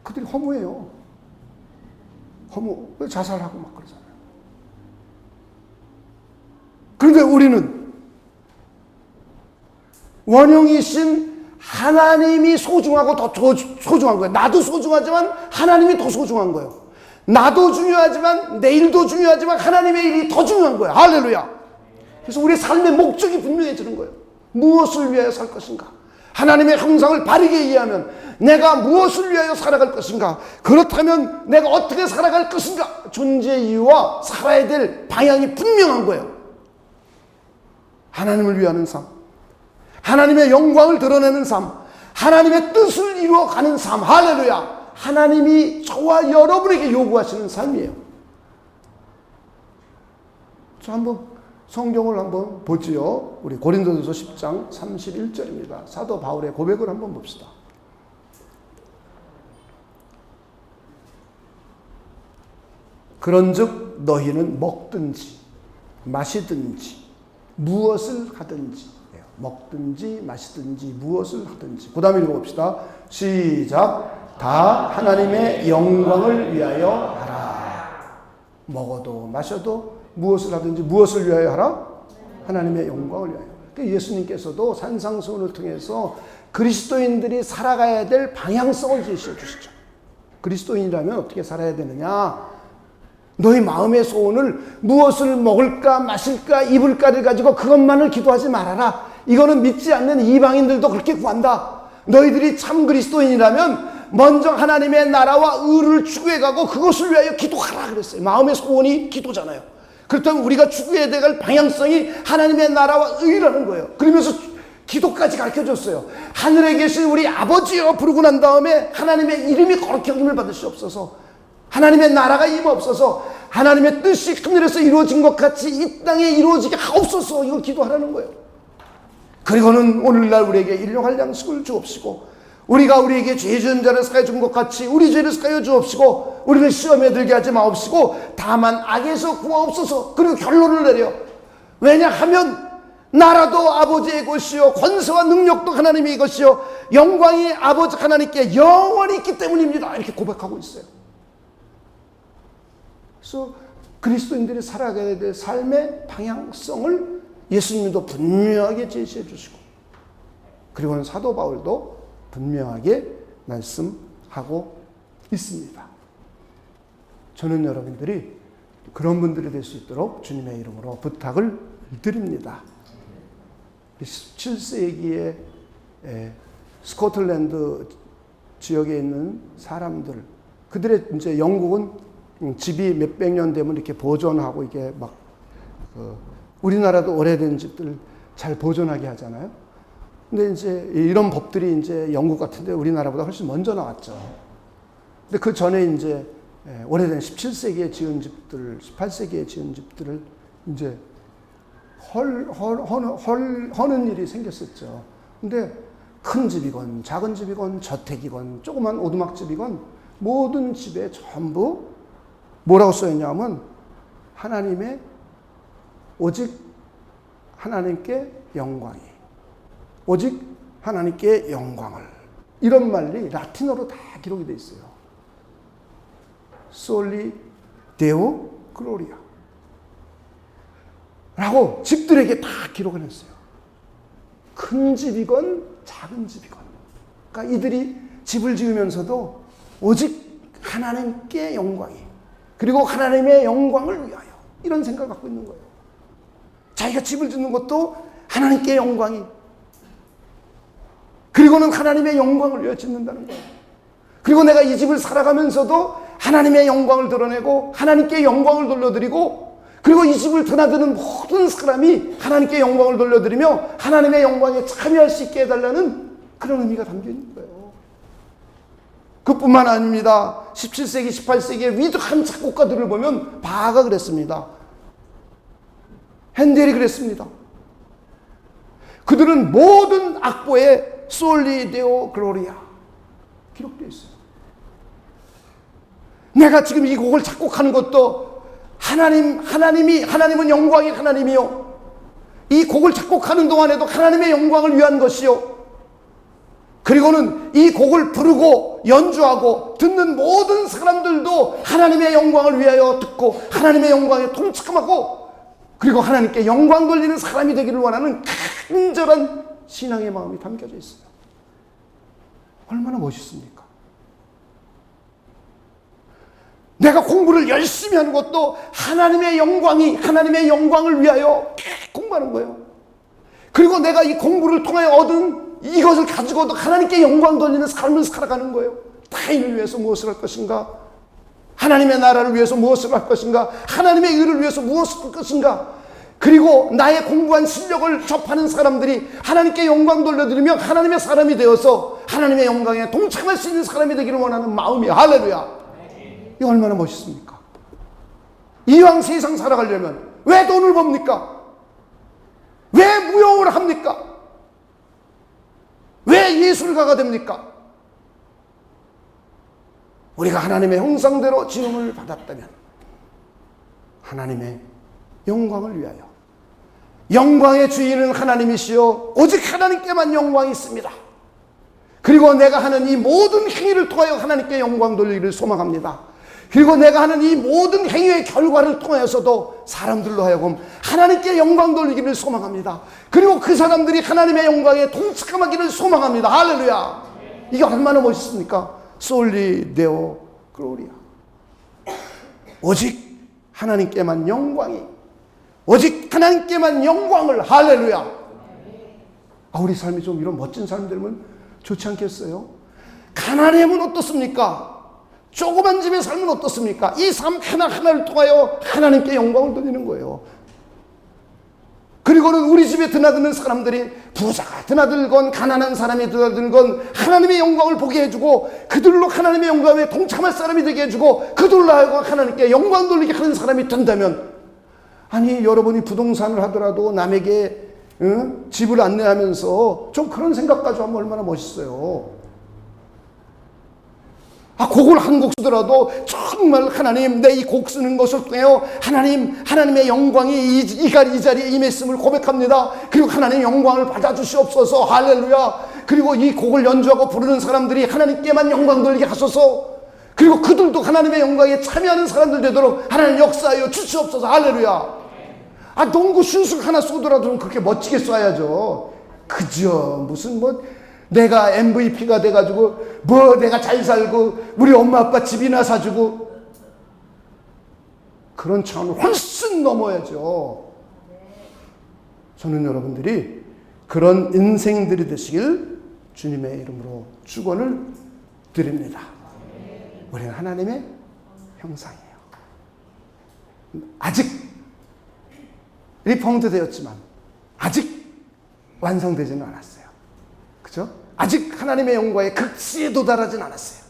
[SPEAKER 1] 그들이 허무해요. 허무. 자살하고 막 그러잖아요. 그런데 우리는 원형이신 하나님이 소중하고 더 소중한 거예요. 나도 소중하지만 하나님이 더 소중한 거예요. 나도 중요하지만 내 일도 중요하지만 하나님의 일이 더 중요한 거예요. 할렐루야. 그래서 우리의 삶의 목적이 분명해지는 거예요. 무엇을 위하여 살 것인가? 하나님의 형상을 바르게 이해하면 내가 무엇을 위하여 살아갈 것인가? 그렇다면 내가 어떻게 살아갈 것인가? 존재 이유와 살아야 될 방향이 분명한 거예요. 하나님을 위하는 삶, 하나님의 영광을 드러내는 삶, 하나님의 뜻을 이루어가는 삶. 할렐루야. 하나님이 저와 여러분에게 요구하시는 삶이에요. 자, 한번 성경을 한번 보지요. 우리 고린도전서 10장 31절입니다. 사도 바울의 고백을 한번 봅시다. 그런즉 너희는 먹든지 마시든지 무엇을 하든지, 먹든지 마시든지 무엇을 하든지. 그 다음에 읽어봅시다. 시작. 다 하나님의 영광을 위하여 하라. 먹어도 마셔도 무엇을 하든지 무엇을 위하여 하라? 하나님의 영광을 위하여. 그러니까 예수님께서도 산상수훈을 통해서 그리스도인들이 살아가야 될 방향성을 제시해 주시죠. 그리스도인이라면 어떻게 살아야 되느냐? 너희 마음의 소원을 무엇을 먹을까 마실까 입을까를 가지고 그것만을 기도하지 말아라. 이거는 믿지 않는 이방인들도 그렇게 구한다. 너희들이 참 그리스도인이라면 먼저 하나님의 나라와 의를 추구해가고 그것을 위하여 기도하라 그랬어요. 마음의 소원이 기도잖아요. 그렇다면 우리가 추구해야 될 방향성이 하나님의 나라와 의라는 거예요. 그러면서 기도까지 가르쳐줬어요. 하늘에 계신 우리 아버지여 부르고 난 다음에 하나님의 이름이 거룩히 여김을 받으시옵소서. 하나님의 나라가 임하옵소서. 하나님의 뜻이 하늘에서 이루어진 것 같이 이 땅에 이루어지게 하옵소서. 이걸 기도하라는 거예요. 그리고는 오늘날 우리에게 일용할 양식을 주옵시고 우리가 우리에게 죄 지은 자를 사하여 준 것 같이 우리 죄를 사하여 주옵시고 우리를 시험에 들게 하지 마옵시고 다만 악에서 구하옵소서. 그리고 결론을 내려. 왜냐하면 나라도 아버지의 것이요 권세와 능력도 하나님의 것이요 영광이 아버지 하나님께 영원히 있기 때문입니다. 이렇게 고백하고 있어요. 그래서 그리스도인들이 살아가야 될 삶의 방향성을 예수님도 분명하게 제시해 주시고 그리고는 사도 바울도 분명하게 말씀하고 있습니다. 저는 여러분들이 그런 분들이 될 수 있도록 주님의 이름으로 부탁을 드립니다. 17세기에 스코틀랜드 지역에 있는 사람들, 그들의 이제 영국은 집이 몇백 년 되면 이렇게 보존하고 이게 막 우리나라도 오래된 집들 잘 보존하게 하잖아요. 근데 이제 이런 법들이 이제 영국 같은데 우리나라보다 훨씬 먼저 나왔죠. 근데 그 전에 이제 오래된 17세기에 지은 집들, 18세기에 지은 집들을 이제 허는 일이 생겼었죠. 근데 큰 집이건 작은 집이건 저택이건 조그만 오두막집이건 모든 집에 전부 뭐라고 써있냐면 하나님의 오직 하나님께 영광이 오직 하나님께 영광을 이런 말이 라틴어로 다 기록이 되어 있어요. Soli Deo Gloria 라고 집들에게 다 기록을 했어요. 큰 집이건 작은 집이건. 그러니까 이들이 집을 지으면서도 오직 하나님께 영광이 그리고 하나님의 영광을 위하여 이런 생각을 갖고 있는 거예요. 자기가 집을 짓는 것도 하나님께 영광이 그리고는 하나님의 영광을 위하여 짓는다는 거예요. 그리고 내가 이 집을 살아가면서도 하나님의 영광을 드러내고 하나님께 영광을 돌려드리고 그리고 이 집을 드나드는 모든 사람이 하나님께 영광을 돌려드리며 하나님의 영광에 참여할 수 있게 해달라는 그런 의미가 담겨 있는 거예요. 그뿐만 아닙니다. 17세기, 18세기의 위대한 작곡가들을 보면 바하가 그랬습니다. 핸델이 그랬습니다. 그들은 모든 악보에 솔리 데오 글로리아 기록되어 있어요. 내가 지금 이 곡을 작곡하는 것도 하나님은 영광의 하나님이요. 이 곡을 작곡하는 동안에도 하나님의 영광을 위한 것이요. 그리고는 이 곡을 부르고 연주하고 듣는 모든 사람들도 하나님의 영광을 위하여 듣고 하나님의 영광에 통참하고 그리고 하나님께 영광 돌리는 사람이 되기를 원하는 간절한 신앙의 마음이 담겨져 있어요. 얼마나 멋있습니까? 내가 공부를 열심히 하는 것도 하나님의 영광을 위하여 공부하는 거예요. 그리고 내가 이 공부를 통하여 얻은 이것을 가지고도 하나님께 영광 돌리는 삶을 살아가는 거예요. 타인을 위해서 무엇을 할 것인가? 하나님의 나라를 위해서 무엇을 할 것인가? 하나님의 의를 위해서 무엇을 할 것인가? 그리고 나의 공부한 실력을 접하는 사람들이 하나님께 영광 돌려드리며 하나님의 사람이 되어서 하나님의 영광에 동참할 수 있는 사람이 되기를 원하는 마음이 할렐루야. 이거 얼마나 멋있습니까? 이왕 세상 살아가려면 왜 돈을 법니까? 왜 무용을 합니까? 왜 예술가가 됩니까? 우리가 하나님의 형상대로 지음을 받았다면 하나님의 영광을 위하여 영광의 주인은 하나님이시요 오직 하나님께만 영광이 있습니다. 그리고 내가 하는 이 모든 행위를 통하여 하나님께 영광 돌리기를 소망합니다. 그리고 내가 하는 이 모든 행위의 결과를 통하여서도 사람들로 하여금 하나님께 영광 돌리기를 소망합니다. 그리고 그 사람들이 하나님의 영광에 동참하기를 소망합니다. 할렐루야. 이게 얼마나 멋있습니까? 솔리 데오 글로리아. 오직 하나님께만 영광이, 오직 하나님께만 영광을. 할렐루야. 우리 삶이 좀 이런 멋진 삶 되면 좋지 않겠어요? 가나안은 어떻습니까? 조그만 집의 삶은 어떻습니까? 이 삶 하나하나를 통하여 하나님께 영광을 돌리는 거예요. 그리고는 우리 집에 드나드는 사람들이 부자가 드나들건 가난한 사람이 드나들건 하나님의 영광을 보게 해주고 그들로 하나님의 영광에 동참할 사람이 되게 해주고 그들로 하여금 하나님께 영광 돌리게 하는 사람이 된다면, 아니 여러분이 부동산을 하더라도 남에게 집을 안내하면서 좀 그런 생각까지 하면 얼마나 멋있어요. 곡을 한 곡 쓰더라도 정말 하나님, 내 이 곡 쓰는 것을 통하여 하나님의 영광이 이 자리에 임했음을 고백합니다. 그리고 하나님의 영광을 받아주시옵소서. 할렐루야. 그리고 이 곡을 연주하고 부르는 사람들이 하나님께만 영광 돌리게 하소서. 그리고 그들도 하나님의 영광에 참여하는 사람들 되도록 하나님 역사하여 주시옵소서. 할렐루야. 농구 슛을 하나 쏘더라도 그렇게 멋지게 쏴야죠. 그저 무슨 내가 MVP가 돼가지고 내가 잘 살고 우리 엄마 아빠 집이나 사주고, 그런 차원을 훨씬 넘어야죠. 저는 여러분들이 그런 인생들이 되시길 주님의 이름으로 축원을 드립니다. 우리는 하나님의 형상이에요. 아직 리포먼트 되었지만 아직 완성되지는 않았어요. 그죠? 아직 하나님의 영광의 극치에 도달하진 않았어요.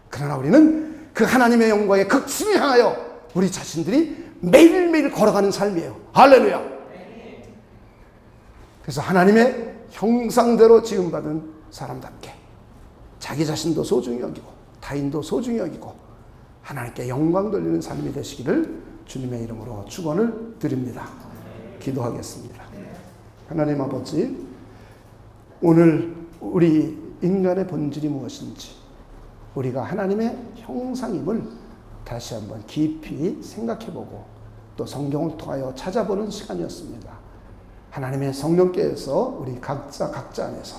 [SPEAKER 1] 그러나 우리는 그 하나님의 영광의 극치를 향하여 우리 자신들이 매일매일 걸어가는 삶이에요. 할렐루야. 그래서 하나님의 형상대로 지음받은 사람답게 자기 자신도 소중히 여기고 타인도 소중히 여기고 하나님께 영광 돌리는 삶이 되시기를 주님의 이름으로 축원을 드립니다. 기도하겠습니다. 하나님 아버지, 오늘 우리 인간의 본질이 무엇인지, 우리가 하나님의 형상임을 다시 한번 깊이 생각해보고 또 성경을 통하여 찾아보는 시간이었습니다. 하나님의 성령께서 우리 각자 안에서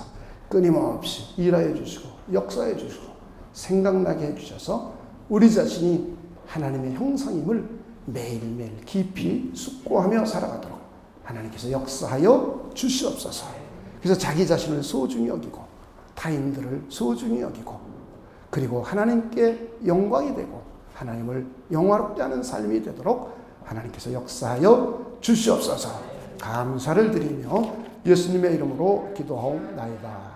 [SPEAKER 1] 끊임없이 일하여 주시고 역사해 주시고 생각나게 해주셔서 우리 자신이 하나님의 형상임을 매일매일 깊이 숙고하며 살아가도록 하나님께서 역사하여 주시옵소서. 그래서 자기 자신을 소중히 여기고 타인들을 소중히 여기고 그리고 하나님께 영광이 되고 하나님을 영화롭게 하는 삶이 되도록 하나님께서 역사하여 주시옵소서. 감사를 드리며 예수님의 이름으로 기도하옵나이다.